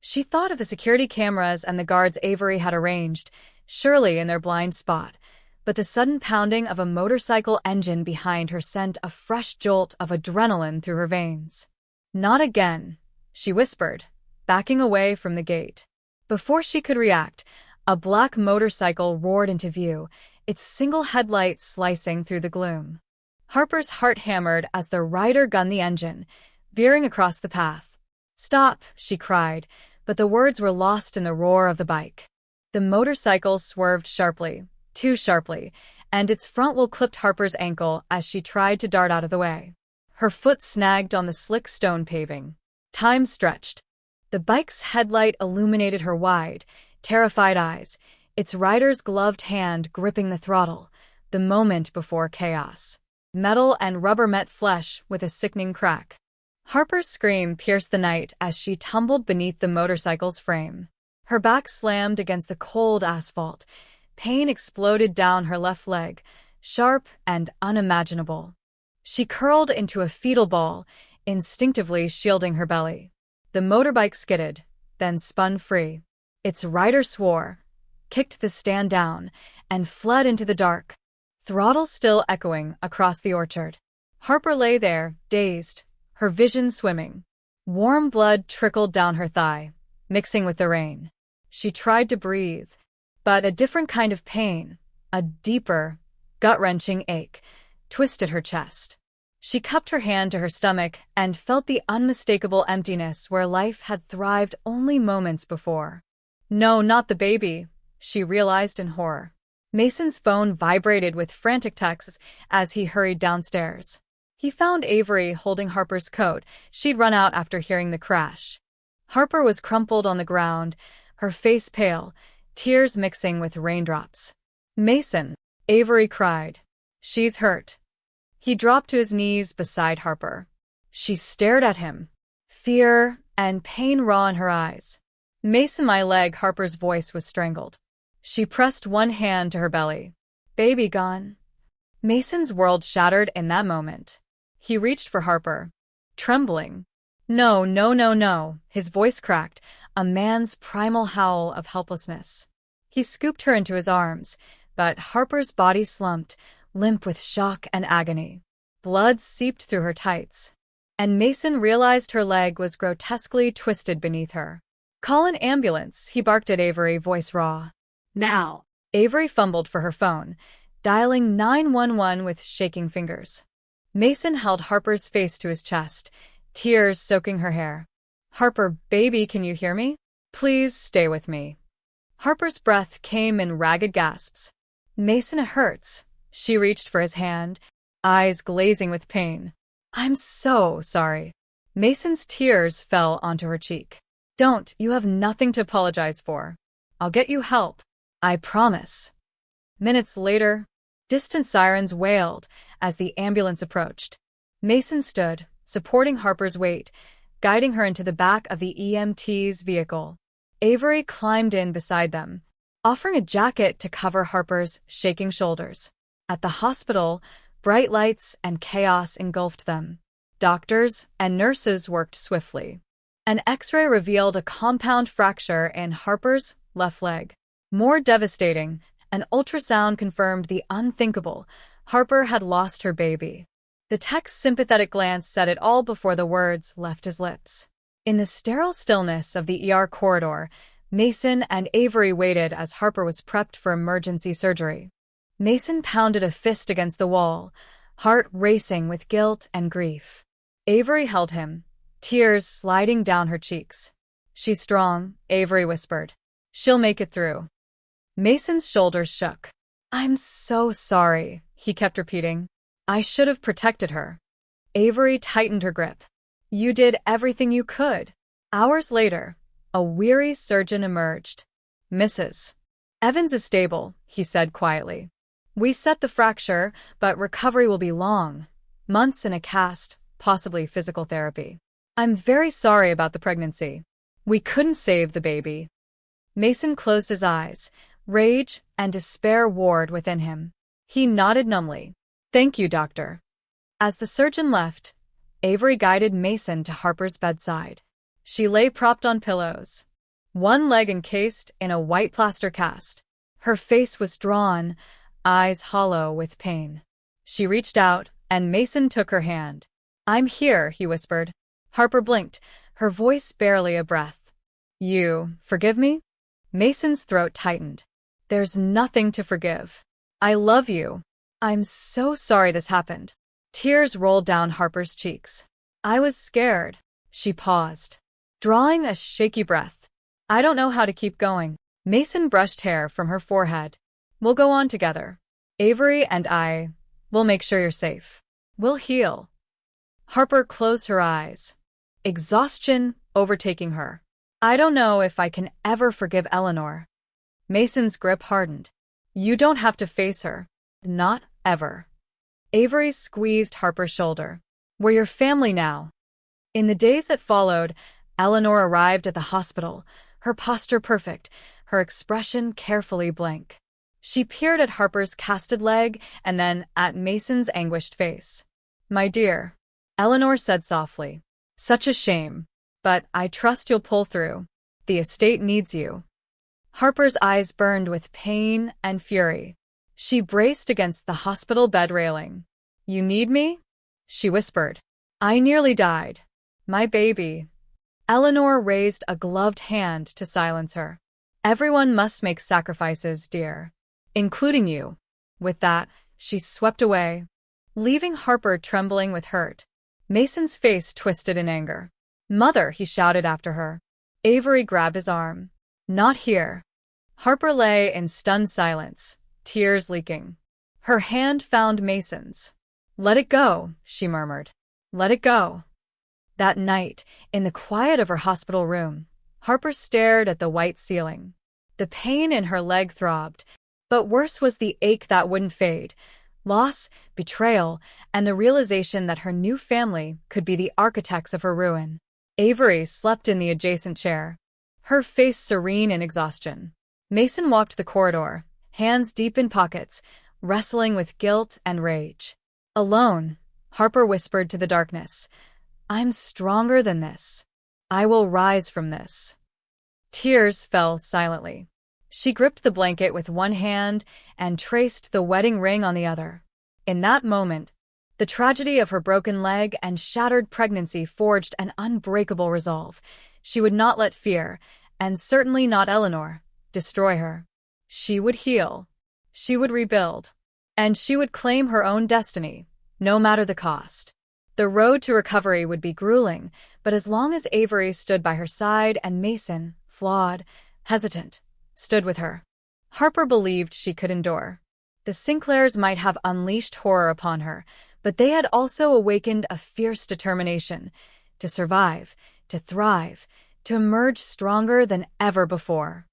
She thought of the security cameras and the guards Avery had arranged, surely in their blind spot, but the sudden pounding of a motorcycle engine behind her sent a fresh jolt of adrenaline through her veins. "Not again," she whispered, backing away from the gate. Before she could react, a black motorcycle roared into view, its single headlight slicing through the gloom. Harper's heart hammered as the rider gunned the engine, veering across the path. "Stop," she cried, but the words were lost in the roar of the bike. The motorcycle swerved sharply, too sharply, and its front wheel clipped Harper's ankle as she tried to dart out of the way. Her foot snagged on the slick stone paving. Time stretched. The bike's headlight illuminated her wide, terrified eyes, its rider's gloved hand gripping the throttle, the moment before chaos. Metal and rubber met flesh with a sickening crack. Harper's scream pierced the night as she tumbled beneath the motorcycle's frame. Her back slammed against the cold asphalt. Pain exploded down her left leg, sharp and unimaginable. She curled into a fetal ball, instinctively shielding her belly. The motorbike skidded, then spun free. Its rider swore, kicked the stand down, and fled into the dark, throttle still echoing across the orchard. Harper lay there, dazed, her vision swimming. Warm blood trickled down her thigh, mixing with the rain. She tried to breathe, but a different kind of pain, a deeper, gut-wrenching ache, twisted her chest. She cupped her hand to her stomach and felt the unmistakable emptiness where life had thrived only moments before. No, not the baby, she realized in horror. Mason's phone vibrated with frantic texts as he hurried downstairs. He found Avery holding Harper's coat. She'd run out after hearing the crash. Harper was crumpled on the ground, her face pale, tears mixing with raindrops. "Mason," Avery cried. "She's hurt." He dropped to his knees beside Harper. She stared at him, fear and pain raw in her eyes. "Mason, my leg," Harper's voice was strangled. She pressed one hand to her belly. "Baby gone." Mason's world shattered in that moment. He reached for Harper, trembling. No, no, no, no, his voice cracked, a man's primal howl of helplessness. He scooped her into his arms, but Harper's body slumped, limp with shock and agony. Blood seeped through her tights, and Mason realized her leg was grotesquely twisted beneath her. "Call an ambulance," he barked at Avery, voice raw. "Now." Avery fumbled for her phone, dialing 911 with shaking fingers. Mason held Harper's face to his chest, tears soaking her hair. "Harper, baby, can you hear me? Please stay with me." Harper's breath came in ragged gasps. "Mason, it hurts." She reached for his hand, eyes glazing with pain. "I'm so sorry." Mason's tears fell onto her cheek. "Don't, you have nothing to apologize for. I'll get you help. I promise." Minutes later, distant sirens wailed as the ambulance approached. Mason stood, supporting Harper's weight, guiding her into the back of the EMT's vehicle. Avery climbed in beside them, offering a jacket to cover Harper's shaking shoulders. At the hospital, bright lights and chaos engulfed them. Doctors and nurses worked swiftly. An X-ray revealed a compound fracture in Harper's left leg. More devastating, an ultrasound confirmed the unthinkable. Harper had lost her baby. The tech's sympathetic glance said it all before the words left his lips. In the sterile stillness of the ER corridor, Mason and Avery waited as Harper was prepped for emergency surgery. Mason pounded a fist against the wall, heart racing with guilt and grief. Avery held him, tears sliding down her cheeks. "She's strong," Avery whispered. "She'll make it through." Mason's shoulders shook. "I'm so sorry," he kept repeating. "I should have protected her." Avery tightened her grip. "You did everything you could." Hours later, a weary surgeon emerged. "Mrs. Evans is stable," he said quietly. "We set the fracture, but recovery will be long. Months in a cast, possibly physical therapy. I'm very sorry about the pregnancy. We couldn't save the baby." Mason closed his eyes. Rage and despair warred within him. He nodded numbly. "Thank you, doctor." As the surgeon left, Avery guided Mason to Harper's bedside. She lay propped on pillows, one leg encased in a white plaster cast. Her face was drawn, eyes hollow with pain. She reached out, and Mason took her hand. "I'm here," he whispered. Harper blinked, her voice barely a breath. "You forgive me?" Mason's throat tightened. "There's nothing to forgive. I love you. I'm so sorry this happened." Tears rolled down Harper's cheeks. "I was scared." She paused, drawing a shaky breath. "I don't know how to keep going." Mason brushed hair from her forehead. "We'll go on together. Avery and we'll make sure you're safe. We'll heal." Harper closed her eyes, exhaustion overtaking her. "I don't know if I can ever forgive Eleanor." Mason's grip hardened. "You don't have to face her. Not ever." Avery squeezed Harper's shoulder. "We're your family now." In the days that followed, Eleanor arrived at the hospital, her posture perfect, her expression carefully blank. She peered at Harper's casted leg and then at Mason's anguished face. "My dear," Eleanor said softly, "such a shame. But I trust you'll pull through. The estate needs you." Harper's eyes burned with pain and fury. She braced against the hospital bed railing. "You need me?" she whispered. "I nearly died. My baby." Eleanor raised a gloved hand to silence her. "Everyone must make sacrifices, dear. Including you." With that, she swept away, leaving Harper trembling with hurt. Mason's face twisted in anger. "Mother," he shouted after her. Avery grabbed his arm. "Not here." Harper lay in stunned silence, tears leaking. Her hand found Mason's. "Let it go," she murmured. "Let it go." That night, in the quiet of her hospital room, Harper stared at the white ceiling. The pain in her leg throbbed, but worse was the ache that wouldn't fade. Loss, betrayal, and the realization that her new family could be the architects of her ruin. Avery slept in the adjacent chair, her face serene in exhaustion. Mason walked the corridor, hands deep in pockets, wrestling with guilt and rage. Alone, Harper whispered to the darkness, "I'm stronger than this. I will rise from this." Tears fell silently. She gripped the blanket with one hand and traced the wedding ring on the other. In that moment, the tragedy of her broken leg and shattered pregnancy forged an unbreakable resolve. She would not let fear, and certainly not Eleanor, destroy her. She would heal. She would rebuild. And she would claim her own destiny, no matter the cost. The road to recovery would be grueling, but as long as Avery stood by her side and Mason, flawed, hesitant, stood with her, Harper believed she could endure. The Sinclairs might have unleashed horror upon her, but they had also awakened a fierce determination to survive, to thrive, to emerge stronger than ever before.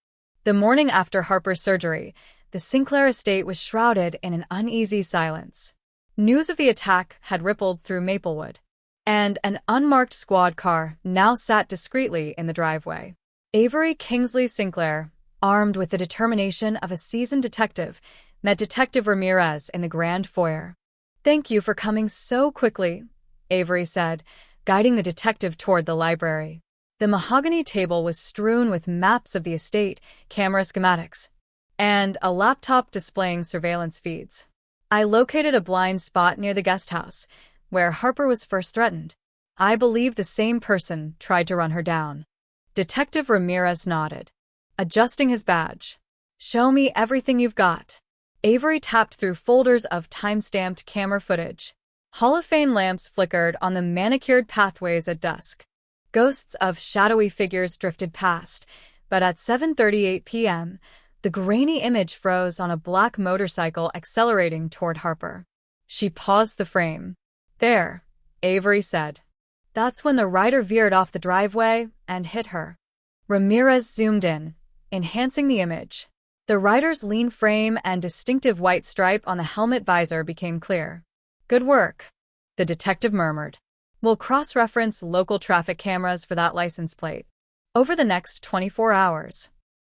The morning after Harper's surgery, the Sinclair estate was shrouded in an uneasy silence. News of the attack had rippled through Maplewood, and an unmarked squad car now sat discreetly in the driveway. Avery Kingsley Sinclair, armed with the determination of a seasoned detective, met Detective Ramirez in the grand foyer. "Thank you for coming so quickly," Avery said, guiding the detective toward the library. The mahogany table was strewn with maps of the estate, camera schematics, and a laptop displaying surveillance feeds. "I located a blind spot near the guest house, where Harper was first threatened. I believe the same person tried to run her down." Detective Ramirez nodded, adjusting his badge. "Show me everything you've got." Avery tapped through folders of time-stamped camera footage. Hall of Fame lamps flickered on the manicured pathways at dusk. Ghosts of shadowy figures drifted past, but at 7:38 p.m., the grainy image froze on a black motorcycle accelerating toward Harper. She paused the frame. "There," Avery said. That's when the rider veered off the driveway and hit her. Ramirez zoomed in, enhancing the image. The rider's lean frame and distinctive white stripe on the helmet visor became clear. "Good work," the detective murmured. "We'll cross-reference local traffic cameras for that license plate." Over the next 24 hours,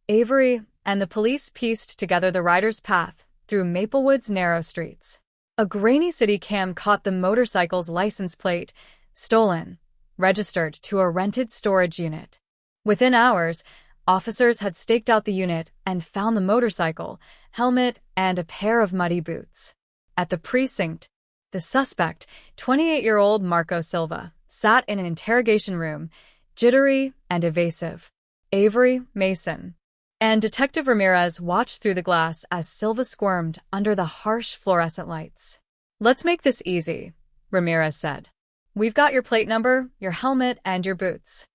Avery and the police pieced together the rider's path through Maplewood's narrow streets. A grainy city cam caught the motorcycle's license plate, stolen, registered to a rented storage unit. Within hours, officers had staked out the unit and found the motorcycle, helmet, and a pair of muddy boots. At the precinct, the suspect, 28-year-old Marco Silva, sat in an interrogation room, jittery and evasive. Avery, Mason, and Detective Ramirez watched through the glass as Silva squirmed under the harsh fluorescent lights. "Let's make this easy," Ramirez said. "We've got your plate number, your helmet, and your boots.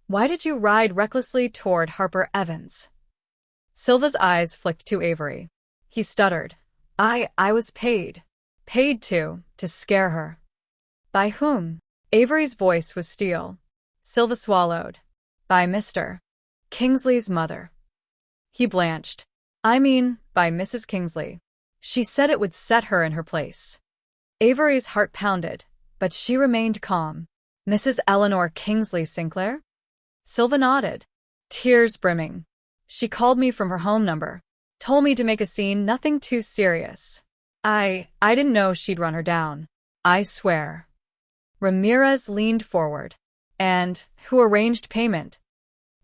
Why did you ride recklessly toward Harper Evans?" Silva's eyes flicked to Avery. He stuttered. I was paid. Paid to scare her." "By whom?" Avery's voice was steel. Silva swallowed. "By Mr. Kingsley's mother." He blanched. "I mean, by Mrs. Kingsley. She said it would set her in her place." Avery's heart pounded, but she remained calm. "Mrs. Eleanor Kingsley Sinclair?" Silva nodded, tears brimming. "She called me from her home number. Told me to make a scene, nothing too serious. I didn't know she'd run her down. I swear." Ramirez leaned forward. "And who arranged payment?"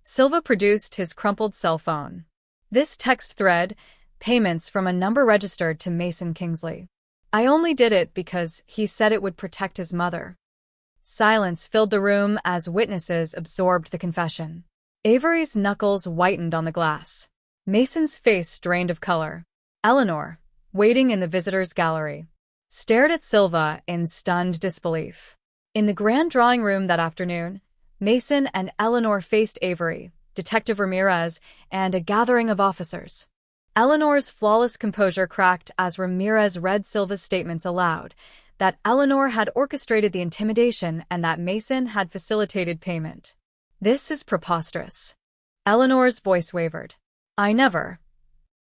Silva produced his crumpled cell phone. "This text thread, payments from a number registered to Mason Kingsley. I only did it because he said it would protect his mother." Silence filled the room as witnesses absorbed the confession. Avery's knuckles whitened on the glass. Mason's face drained of color. Eleanor, waiting in the visitors' gallery, stared at Silva in stunned disbelief. In the grand drawing room that afternoon, Mason and Eleanor faced Avery, Detective Ramirez, and a gathering of officers. Eleanor's flawless composure cracked as Ramirez read Silva's statements aloud, that Eleanor had orchestrated the intimidation and that Mason had facilitated payment. "This is preposterous." Eleanor's voice wavered. "I never."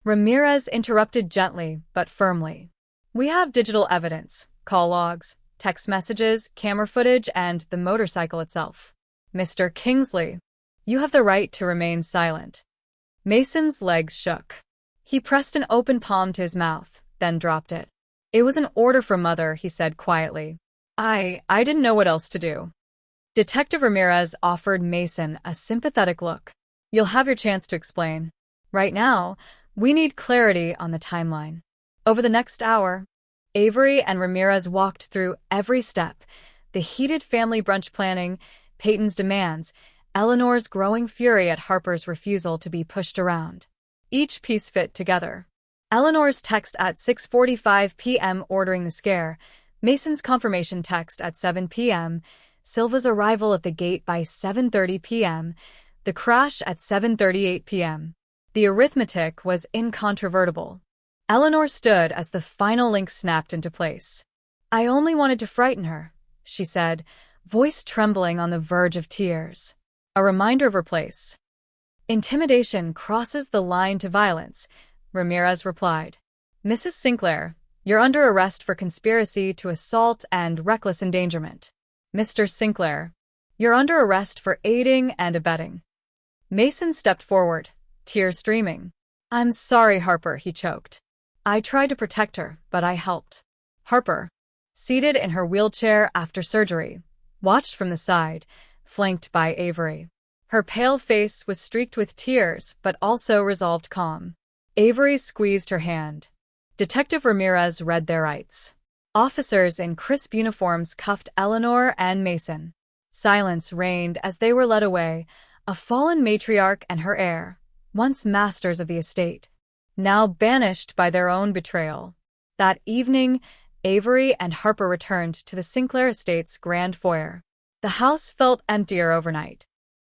Ramirez interrupted gently but firmly. "We have digital evidence, call logs, text messages, camera footage, and the motorcycle itself. Mr. Kingsley, you have the right to remain silent." Mason's legs shook. He pressed an open palm to his mouth, then dropped it. "It was an order from Mother," he said quietly. I didn't know what else to do." Detective Ramirez offered Mason a sympathetic look. "You'll have your chance to explain. Right now, we need clarity on the timeline." Over the next hour, Avery and Ramirez walked through every step: the heated family brunch planning, Peyton's demands, Eleanor's growing fury at Harper's refusal to be pushed around. Each piece fit together. Eleanor's text at 6:45 p.m. ordering the scare, Mason's confirmation text at 7 p.m., Silva's arrival at the gate by 7:30 p.m., the crash at 7:38 p.m. The arithmetic was incontrovertible. Eleanor stood as the final link snapped into place. "I only wanted to frighten her," she said, voice trembling on the verge of tears. A reminder of her place. "Intimidation crosses the line to violence," Ramirez replied. "Mrs. Sinclair, you're under arrest for conspiracy to assault and reckless endangerment. Mr. Sinclair, you're under arrest for aiding and abetting." Mason stepped forward, tears streaming. "I'm sorry, Harper," he choked. "I tried to protect her, but I helped." Harper, seated in her wheelchair after surgery, watched from the side, flanked by Avery. Her pale face was streaked with tears, but also resolved calm. Avery squeezed her hand. Detective Ramirez read their rights. Officers in crisp uniforms cuffed Eleanor and Mason. Silence reigned as they were led away, a fallen matriarch and her heir, once masters of the estate, now banished by their own betrayal. That evening, Avery and Harper returned to the Sinclair estate's grand foyer. The house felt emptier overnight.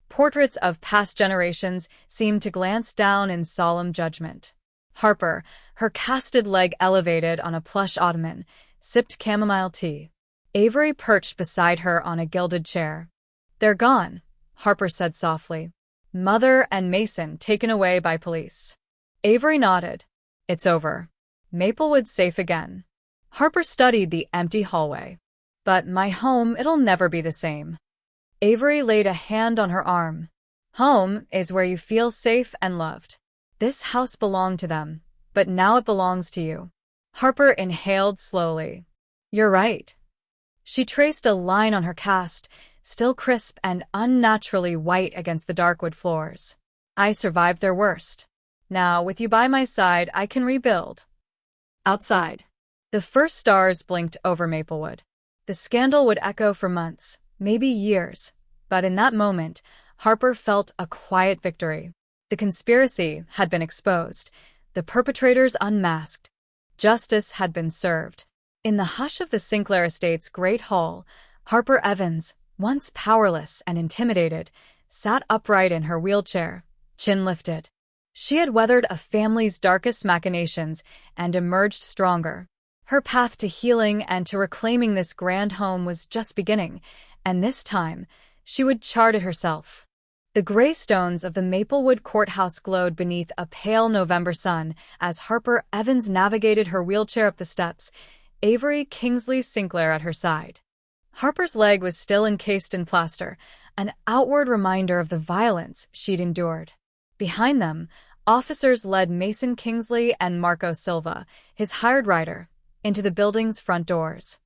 Portraits of past generations seemed to glance down in solemn judgment. Harper, her casted leg elevated on a plush ottoman, sipped chamomile tea. Avery perched beside her on a gilded chair. "They're gone," Harper said softly. "Mother and Mason taken away by police." Avery nodded. "It's over. Maplewood's safe again." Harper studied the empty hallway. "But my home, it'll never be the same." Avery laid a hand on her arm. "Home is where you feel safe and loved. This house belonged to them, but now it belongs to you." Harper inhaled slowly. "You're right." She traced a line on her cast, still crisp and unnaturally white against the dark wood floors. "I survived their worst. Now, with you by my side, I can rebuild." Outside, the first stars blinked over Maplewood. The scandal would echo for months, maybe years, but in that moment, Harper felt a quiet victory. The conspiracy had been exposed, the perpetrators unmasked. Justice had been served. In the hush of the Sinclair estate's great hall, Harper Evans, once powerless and intimidated, sat upright in her wheelchair, chin lifted. She had weathered a family's darkest machinations and emerged stronger. Her path to healing and to reclaiming this grand home was just beginning, and this time, she would chart it herself. The gray stones of the Maplewood courthouse glowed beneath a pale November sun as Harper Evans navigated her wheelchair up the steps, Avery Kingsley Sinclair at her side. Harper's leg was still encased in plaster, an outward reminder of the violence she'd endured. Behind them, officers led Mason Kingsley and Marco Silva, his hired rider, into the building's front doors.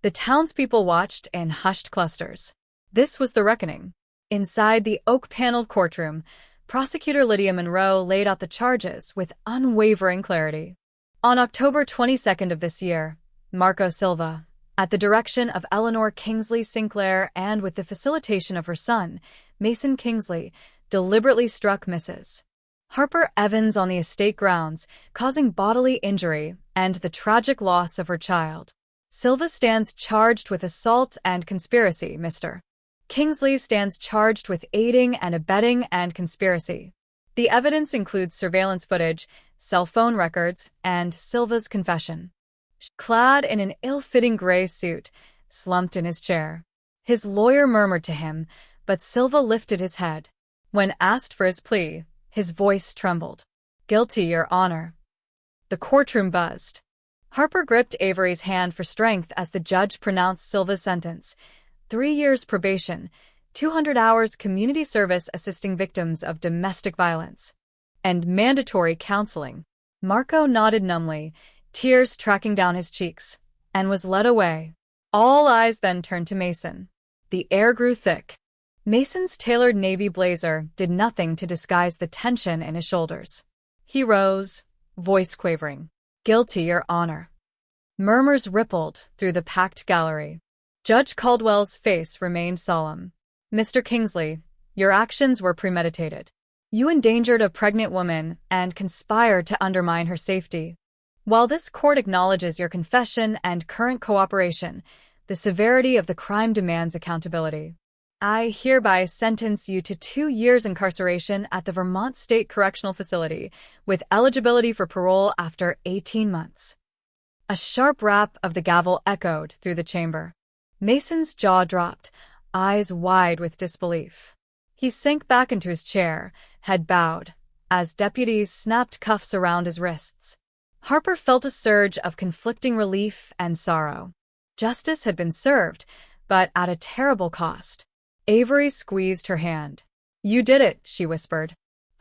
The townspeople watched in hushed clusters. This was the reckoning. Inside the oak-paneled courtroom, Prosecutor Lydia Monroe laid out the charges with unwavering clarity. On October 22nd of this year, Marco Silva, at the direction of Eleanor Kingsley Sinclair and with the facilitation of her son, Mason Kingsley, deliberately struck Mrs. Harper Evans on the estate grounds, causing bodily injury and the tragic loss of her child. Silva stands charged with assault and conspiracy, Mr. Kingsley stands charged with aiding and abetting and conspiracy. The evidence includes surveillance footage, cell phone records, and Silva's confession. Clad in an ill-fitting gray suit, slumped in his chair. His lawyer murmured to him, but Silva lifted his head. When asked for his plea, his voice trembled. "Guilty, Your Honor." The courtroom buzzed. Harper gripped Avery's hand for strength as the judge pronounced Silva's sentence: 3 years probation, 200 hours community service assisting victims of domestic violence, and mandatory counseling. Marco nodded numbly, tears tracking down his cheeks, and was led away. All eyes then turned to Mason. The air grew thick. Mason's tailored navy blazer did nothing to disguise the tension in his shoulders. He rose, voice quavering. "Guilty, Your Honor." Murmurs rippled through the packed gallery. Judge Caldwell's face remained solemn. "Mr. Kingsley, your actions were premeditated. You endangered a pregnant woman and conspired to undermine her safety. While this court acknowledges your confession and current cooperation, the severity of the crime demands accountability. I hereby sentence you to 2 years incarceration at the Vermont State Correctional Facility, with eligibility for parole after 18 months. A sharp rap of the gavel echoed through the chamber. Mason's jaw dropped, eyes wide with disbelief. He sank back into his chair, head bowed, as deputies snapped cuffs around his wrists. Harper felt a surge of conflicting relief and sorrow. Justice had been served, but at a terrible cost. Avery squeezed her hand. "You did it," she whispered.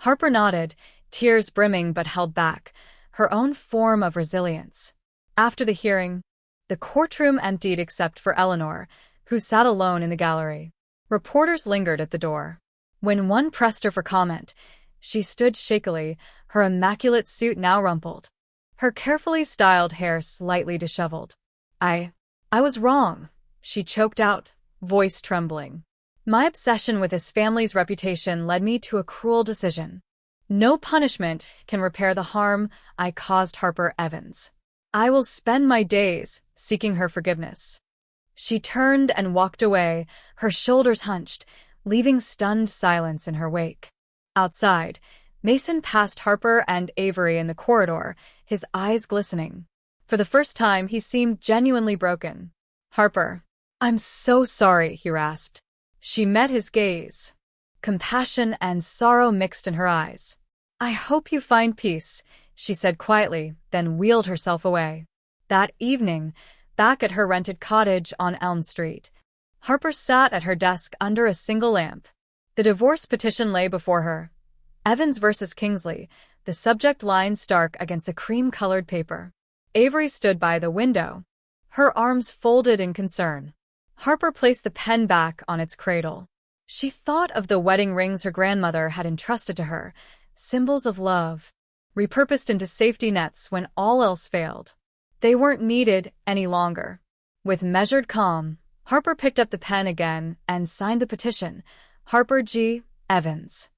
Harper nodded, tears brimming but held back, her own form of resilience. After the hearing, the courtroom emptied except for Eleanor, who sat alone in the gallery. Reporters lingered at the door. When one pressed her for comment, she stood shakily, her immaculate suit now rumpled, her carefully styled hair slightly disheveled. I was wrong," she choked out, voice trembling. "My obsession with his family's reputation led me to a cruel decision. No punishment can repair the harm I caused Harper Evans. I will spend my days seeking her forgiveness." She turned and walked away, her shoulders hunched, leaving stunned silence in her wake. Outside, Mason passed Harper and Avery in the corridor, his eyes glistening. For the first time, he seemed genuinely broken. "Harper, I'm so sorry," he rasped. She met his gaze. Compassion and sorrow mixed in her eyes. "I hope you find peace," she said quietly, then wheeled herself away. That evening, back at her rented cottage on Elm Street, Harper sat at her desk under a single lamp. The divorce petition lay before her. Evans versus Kingsley, the subject line stark against the cream-colored paper. Avery stood by the window, her arms folded in concern. Harper placed the pen back on its cradle. She thought of the wedding rings her grandmother had entrusted to her, symbols of love, repurposed into safety nets when all else failed. They weren't needed any longer. With measured calm, Harper picked up the pen again and signed the petition, Harper G. Evans.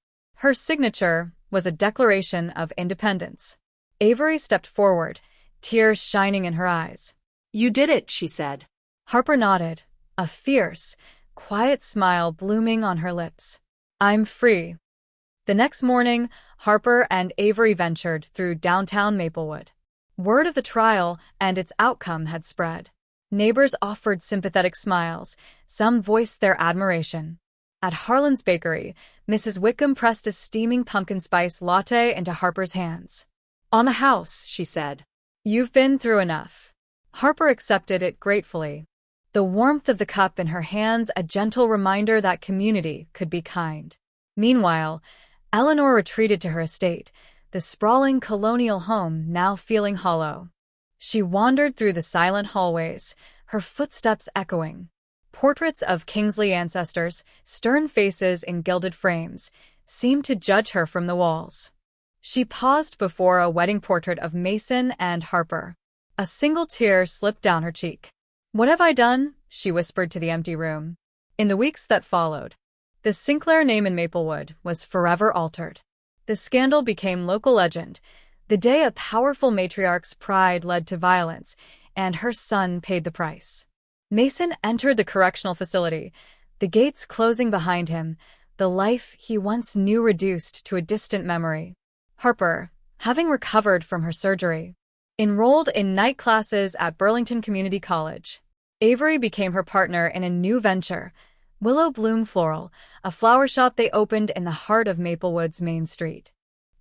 Her signature was a declaration of independence. Avery stepped forward, tears shining in her eyes. "You did it," she said. Harper nodded, a fierce, quiet smile blooming on her lips. "I'm free." The next morning, Harper and Avery ventured through downtown Maplewood. Word of the trial and its outcome had spread. Neighbors offered sympathetic smiles, some voiced their admiration. At Harlan's Bakery, Mrs. Wickham pressed a steaming pumpkin spice latte into Harper's hands. "On the house," she said. "You've been through enough." Harper accepted it gratefully. The warmth of the cup in her hands a gentle reminder that community could be kind. Meanwhile, Eleanor retreated to her estate, the sprawling colonial home now feeling hollow. She wandered through the silent hallways, her footsteps echoing. Portraits of Kingsley ancestors, stern faces in gilded frames, seemed to judge her from the walls. She paused before a wedding portrait of Mason and Harper. A single tear slipped down her cheek. "What have I done?" she whispered to the empty room. In the weeks that followed, the Sinclair name in Maplewood was forever altered. The scandal became local legend, the day a powerful matriarch's pride led to violence, and her son paid the price. Mason entered the correctional facility, the gates closing behind him, the life he once knew reduced to a distant memory. Harper, having recovered from her surgery, enrolled in night classes at Burlington Community College. Avery became her partner in a new venture, Willow Bloom Floral, a flower shop they opened in the heart of Maplewood's Main Street.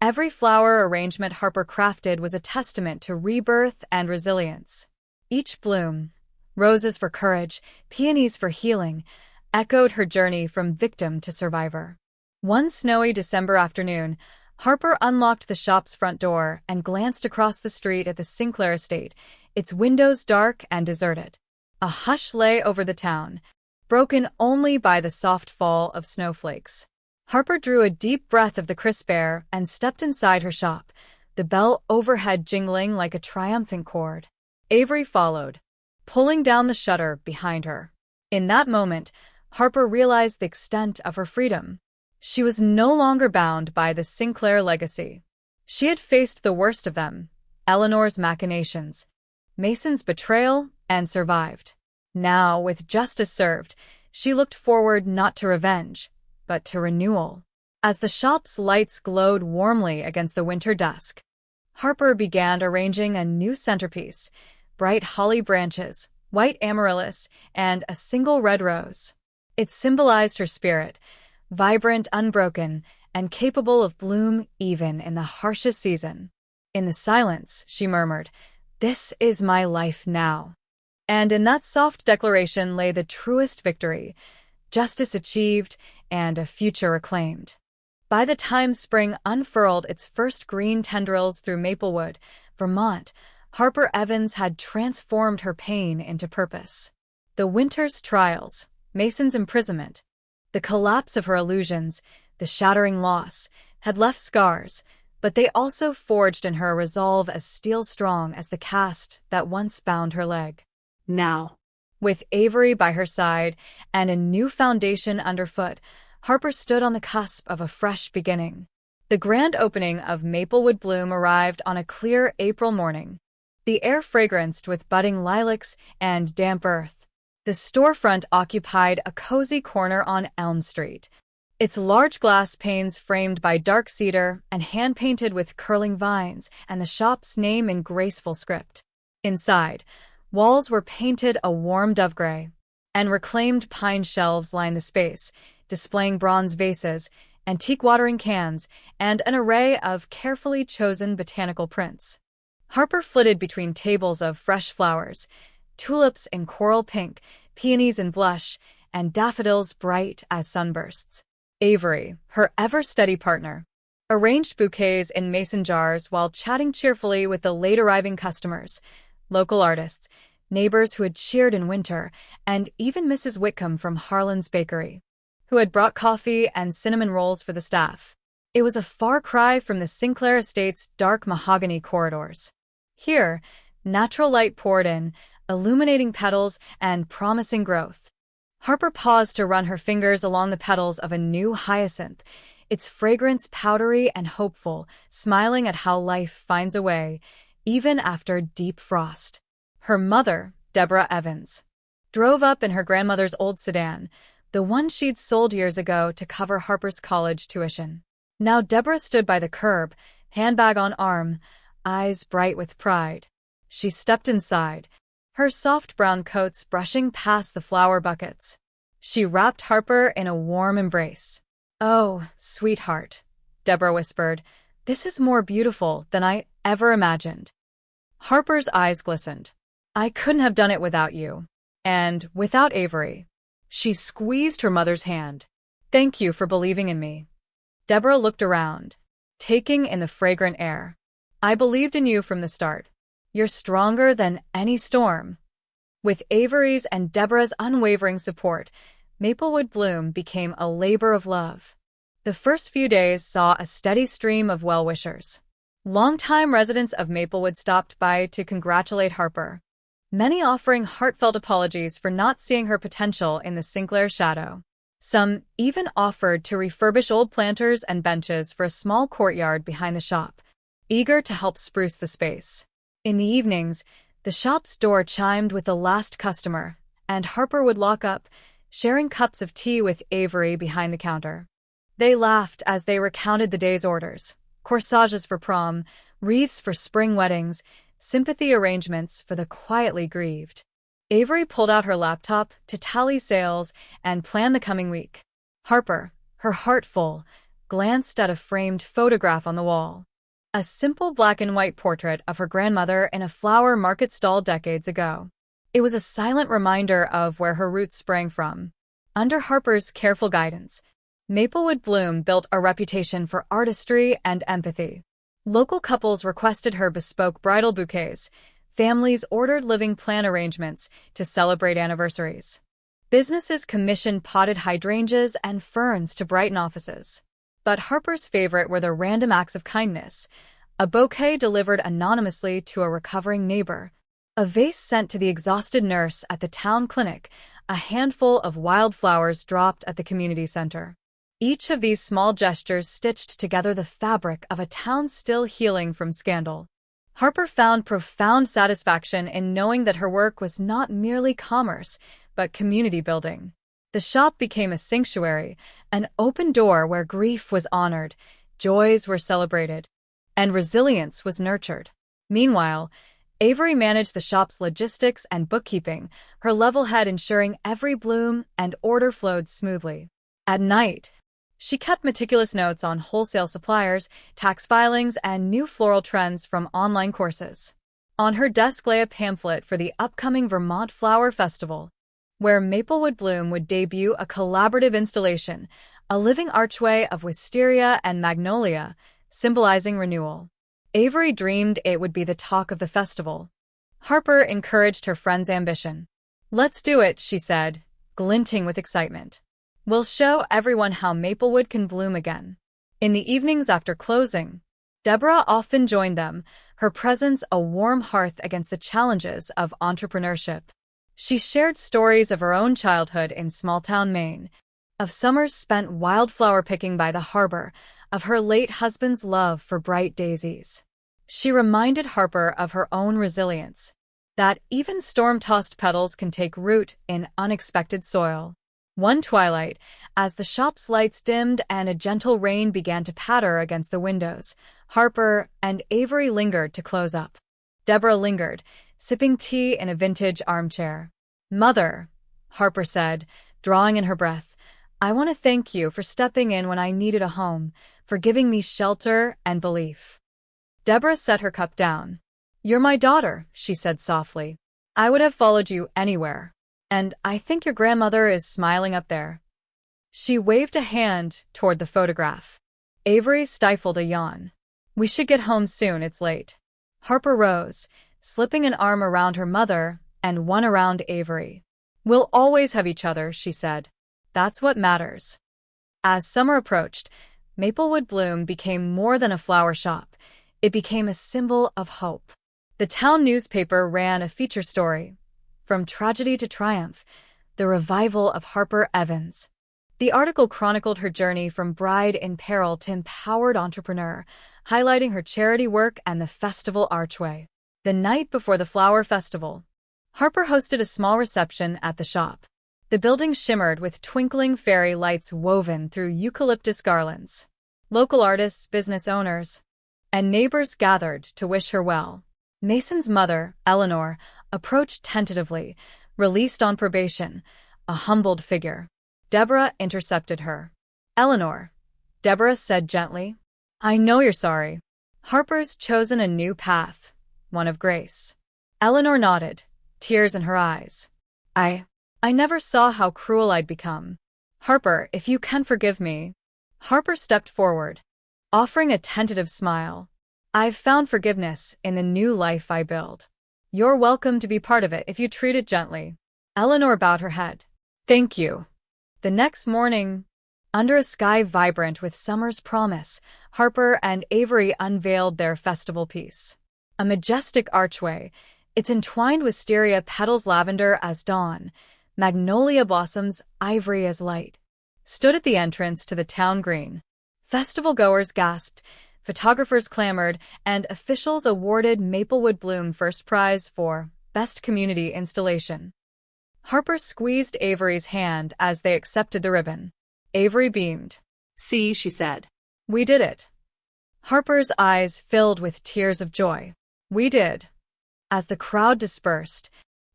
Every flower arrangement Harper crafted was a testament to rebirth and resilience. Each bloom, roses for courage, peonies for healing, echoed her journey from victim to survivor. One snowy December afternoon, Harper unlocked the shop's front door and glanced across the street at the Sinclair estate, its windows dark and deserted. A hush lay over the town, broken only by the soft fall of snowflakes. Harper drew a deep breath of the crisp air and stepped inside her shop, the bell overhead jingling like a triumphant chord. Avery followed, pulling down the shutter behind her. In that moment, Harper realized the extent of her freedom. She was no longer bound by the Sinclair legacy. She had faced the worst of them, Eleanor's machinations, Mason's betrayal, and survived. Now, with justice served, she looked forward not to revenge, but to renewal. As the shop's lights glowed warmly against the winter dusk, Harper began arranging a new centerpiece: bright holly branches, white amaryllis, and a single red rose. It symbolized her spirit, vibrant, unbroken, and capable of bloom even in the harshest season. In the silence, she murmured, "This is my life now." And in that soft declaration lay the truest victory: justice achieved and a future reclaimed. By the time spring unfurled its first green tendrils through Maplewood, Vermont, Harper Evans had transformed her pain into purpose. The winter's trials, Mason's imprisonment, the collapse of her illusions, the shattering loss, had left scars, but they also forged in her a resolve as steel-strong as the cast that once bound her leg. Now, with Avery by her side and a new foundation underfoot, Harper stood on the cusp of a fresh beginning. The grand opening of Maplewood Bloom arrived on a clear April morning, the air fragranced with budding lilacs and damp earth. The storefront occupied a cozy corner on Elm Street, its large glass panes framed by dark cedar and hand-painted with curling vines and the shop's name in graceful script. Inside, walls were painted a warm dove gray, and reclaimed pine shelves lined the space, displaying bronze vases, antique watering cans, and an array of carefully chosen botanical prints. Harper flitted between tables of fresh flowers, tulips in coral pink, peonies in blush, and daffodils bright as sunbursts. Avery, her ever-steady partner, arranged bouquets in mason jars while chatting cheerfully with the late-arriving customers, local artists, neighbors who had cheered in winter, and even Mrs. Whitcomb from Harlan's Bakery, who had brought coffee and cinnamon rolls for the staff. It was a far cry from the Sinclair estate's dark mahogany corridors. Here, natural light poured in, illuminating petals and promising growth. Harper paused to run her fingers along the petals of a new hyacinth, its fragrance powdery and hopeful, smiling at how life finds a way, even after deep frost. Her mother, Deborah Evans, drove up in her grandmother's old sedan, the one she'd sold years ago to cover Harper's college tuition. Now Deborah stood by the curb, handbag on arm, eyes bright with pride. She stepped inside, her soft brown coats brushing past the flower buckets. She wrapped Harper in a warm embrace. "Oh, sweetheart," Deborah whispered, "this is more beautiful than I ever imagined." Harper's eyes glistened. "I couldn't have done it without you. And without Avery." She squeezed her mother's hand. "Thank you for believing in me." Deborah looked around, taking in the fragrant air. "I believed in you from the start. You're stronger than any storm." With Avery's and Deborah's unwavering support, Maplewood Bloom became a labor of love. The first few days saw a steady stream of well-wishers. Longtime residents of Maplewood stopped by to congratulate Harper, many offering heartfelt apologies for not seeing her potential in the Sinclair shadow. Some even offered to refurbish old planters and benches for a small courtyard behind the shop, eager to help spruce the space. In the evenings, the shop's door chimed with the last customer, and Harper would lock up, sharing cups of tea with Avery behind the counter. They laughed as they recounted the day's orders: corsages for prom, wreaths for spring weddings, sympathy arrangements for the quietly grieved. Avery pulled out her laptop to tally sales and plan the coming week. Harper, her heart full, glanced at a framed photograph on the wall. A simple black-and-white portrait of her grandmother in a flower market stall decades ago. It was a silent reminder of where her roots sprang from. Under Harper's careful guidance, Maplewood Bloom built a reputation for artistry and empathy. Local couples requested her bespoke bridal bouquets. Families ordered living plan arrangements to celebrate anniversaries. Businesses commissioned potted hydrangeas and ferns to brighten offices. But Harper's favorite were the random acts of kindness: a bouquet delivered anonymously to a recovering neighbor, a vase sent to the exhausted nurse at the town clinic, a handful of wildflowers dropped at the community center. Each of these small gestures stitched together the fabric of a town still healing from scandal. Harper found profound satisfaction in knowing that her work was not merely commerce, but community building. The shop became a sanctuary, an open door where grief was honored, joys were celebrated, and resilience was nurtured. Meanwhile, Avery managed the shop's logistics and bookkeeping, her level head ensuring every bloom and order flowed smoothly. At night, she kept meticulous notes on wholesale suppliers, tax filings, and new floral trends from online courses. On her desk lay a pamphlet for the upcoming Vermont Flower Festival, where Maplewood Bloom would debut a collaborative installation, a living archway of wisteria and magnolia, symbolizing renewal. Avery dreamed it would be the talk of the festival. Harper encouraged her friend's ambition. "Let's do it," she said, glinting with excitement. "We'll show everyone how Maplewood can bloom again." In the evenings after closing, Deborah often joined them, her presence a warm hearth against the challenges of entrepreneurship. She shared stories of her own childhood in small-town Maine, of summers spent wildflower picking by the harbor, of her late husband's love for bright daisies. She reminded Harper of her own resilience, that even storm-tossed petals can take root in unexpected soil. One twilight, as the shop's lights dimmed and a gentle rain began to patter against the windows, Harper and Avery lingered to close up. Deborah lingered, sipping tea in a vintage armchair. "Mother," Harper said, drawing in her breath, "I want to thank you for stepping in when I needed a home, for giving me shelter and belief." Deborah set her cup down. "You're my daughter," she said softly. "I would have followed you anywhere. And I think your grandmother is smiling up there." She waved a hand toward the photograph. Avery stifled a yawn. "We should get home soon, it's late." Harper rose, slipping an arm around her mother and one around Avery. "We'll always have each other," she said. "That's what matters." As summer approached, Maplewood Bloom became more than a flower shop. It became a symbol of hope. The town newspaper ran a feature story, "From Tragedy to Triumph, the Revival of Harper Evans." The article chronicled her journey from bride in peril to empowered entrepreneur, highlighting her charity work and the festival archway. The night before the flower festival, Harper hosted a small reception at the shop. The building shimmered with twinkling fairy lights woven through eucalyptus garlands. Local artists, business owners, and neighbors gathered to wish her well. Mason's mother, Eleanor, approached tentatively, released on probation, a humbled figure. Deborah intercepted her. "Eleanor," Deborah said gently, "I know you're sorry. Harper's chosen a new path, one of grace." Eleanor nodded, tears in her eyes. I never saw how cruel I'd become. Harper, if you can forgive me." Harper stepped forward, offering a tentative smile. "I've found forgiveness in the new life I build. You're welcome to be part of it if you treat it gently." Eleanor bowed her head. "Thank you." The next morning, under a sky vibrant with summer's promise, Harper and Avery unveiled their festival piece. A majestic archway, its entwined wisteria petals lavender as dawn, magnolia blossoms ivory as light, stood at the entrance to the town green. Festival-goers gasped, photographers clamored, and officials awarded Maplewood Bloom first prize for Best Community Installation. Harper squeezed Avery's hand as they accepted the ribbon. Avery beamed. "See," she said. "We did it." Harper's eyes filled with tears of joy. "We did." As the crowd dispersed,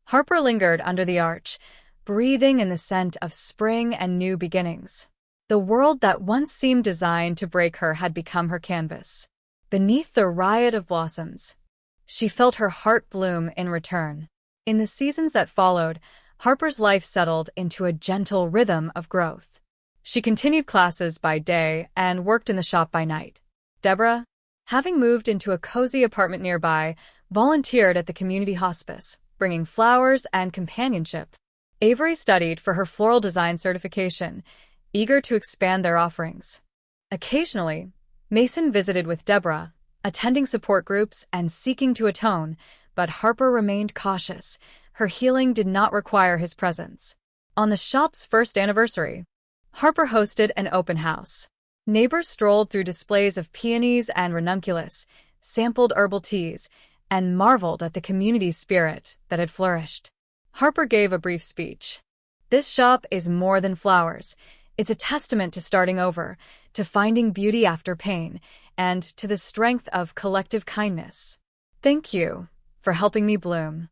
Harper lingered under the arch, breathing in the scent of spring and new beginnings. The world that once seemed designed to break her had become her canvas. Beneath the riot of blossoms, she felt her heart bloom in return. In the seasons that followed, Harper's life settled into a gentle rhythm of growth. She continued classes by day and worked in the shop by night. Deborah, having moved into a cozy apartment nearby, volunteered at the community hospice, bringing flowers and companionship. Avery studied for her floral design certification, eager to expand their offerings. Occasionally, Mason visited with Deborah, attending support groups and seeking to atone, but Harper remained cautious. Her healing did not require his presence. On the shop's first anniversary, Harper hosted an open house. Neighbors strolled through displays of peonies and ranunculus, sampled herbal teas, and marveled at the community spirit that had flourished. Harper gave a brief speech. "This shop is more than flowers. It's a testament to starting over, to finding beauty after pain, and to the strength of collective kindness. Thank you for helping me bloom."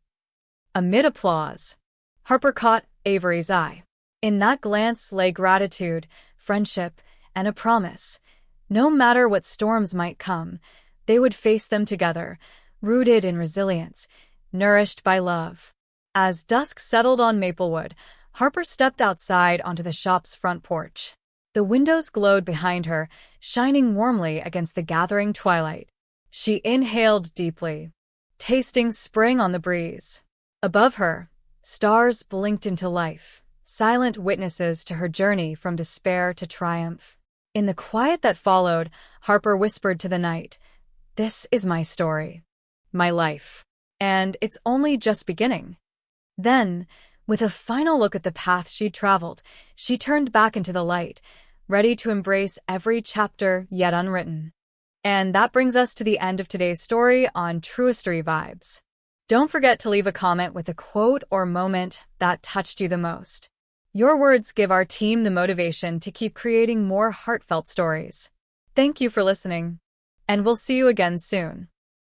Amid applause, Harper caught Avery's eye. In that glance lay gratitude, friendship, and a promise. No matter what storms might come, they would face them together, rooted in resilience, nourished by love. As dusk settled on Maplewood, Harper stepped outside onto the shop's front porch. The windows glowed behind her, shining warmly against the gathering twilight. She inhaled deeply, tasting spring on the breeze. Above her, stars blinked into life, silent witnesses to her journey from despair to triumph. In the quiet that followed, Harper whispered to the night, "This is my story, my life, and it's only just beginning." Then, with a final look at the path she'd traveled, she turned back into the light, ready to embrace every chapter yet unwritten. And that brings us to the end of today's story on TrueStory Vibes. Don't forget to leave a comment with a quote or moment that touched you the most. Your words give our team the motivation to keep creating more heartfelt stories. Thank you for listening, and we'll see you again soon.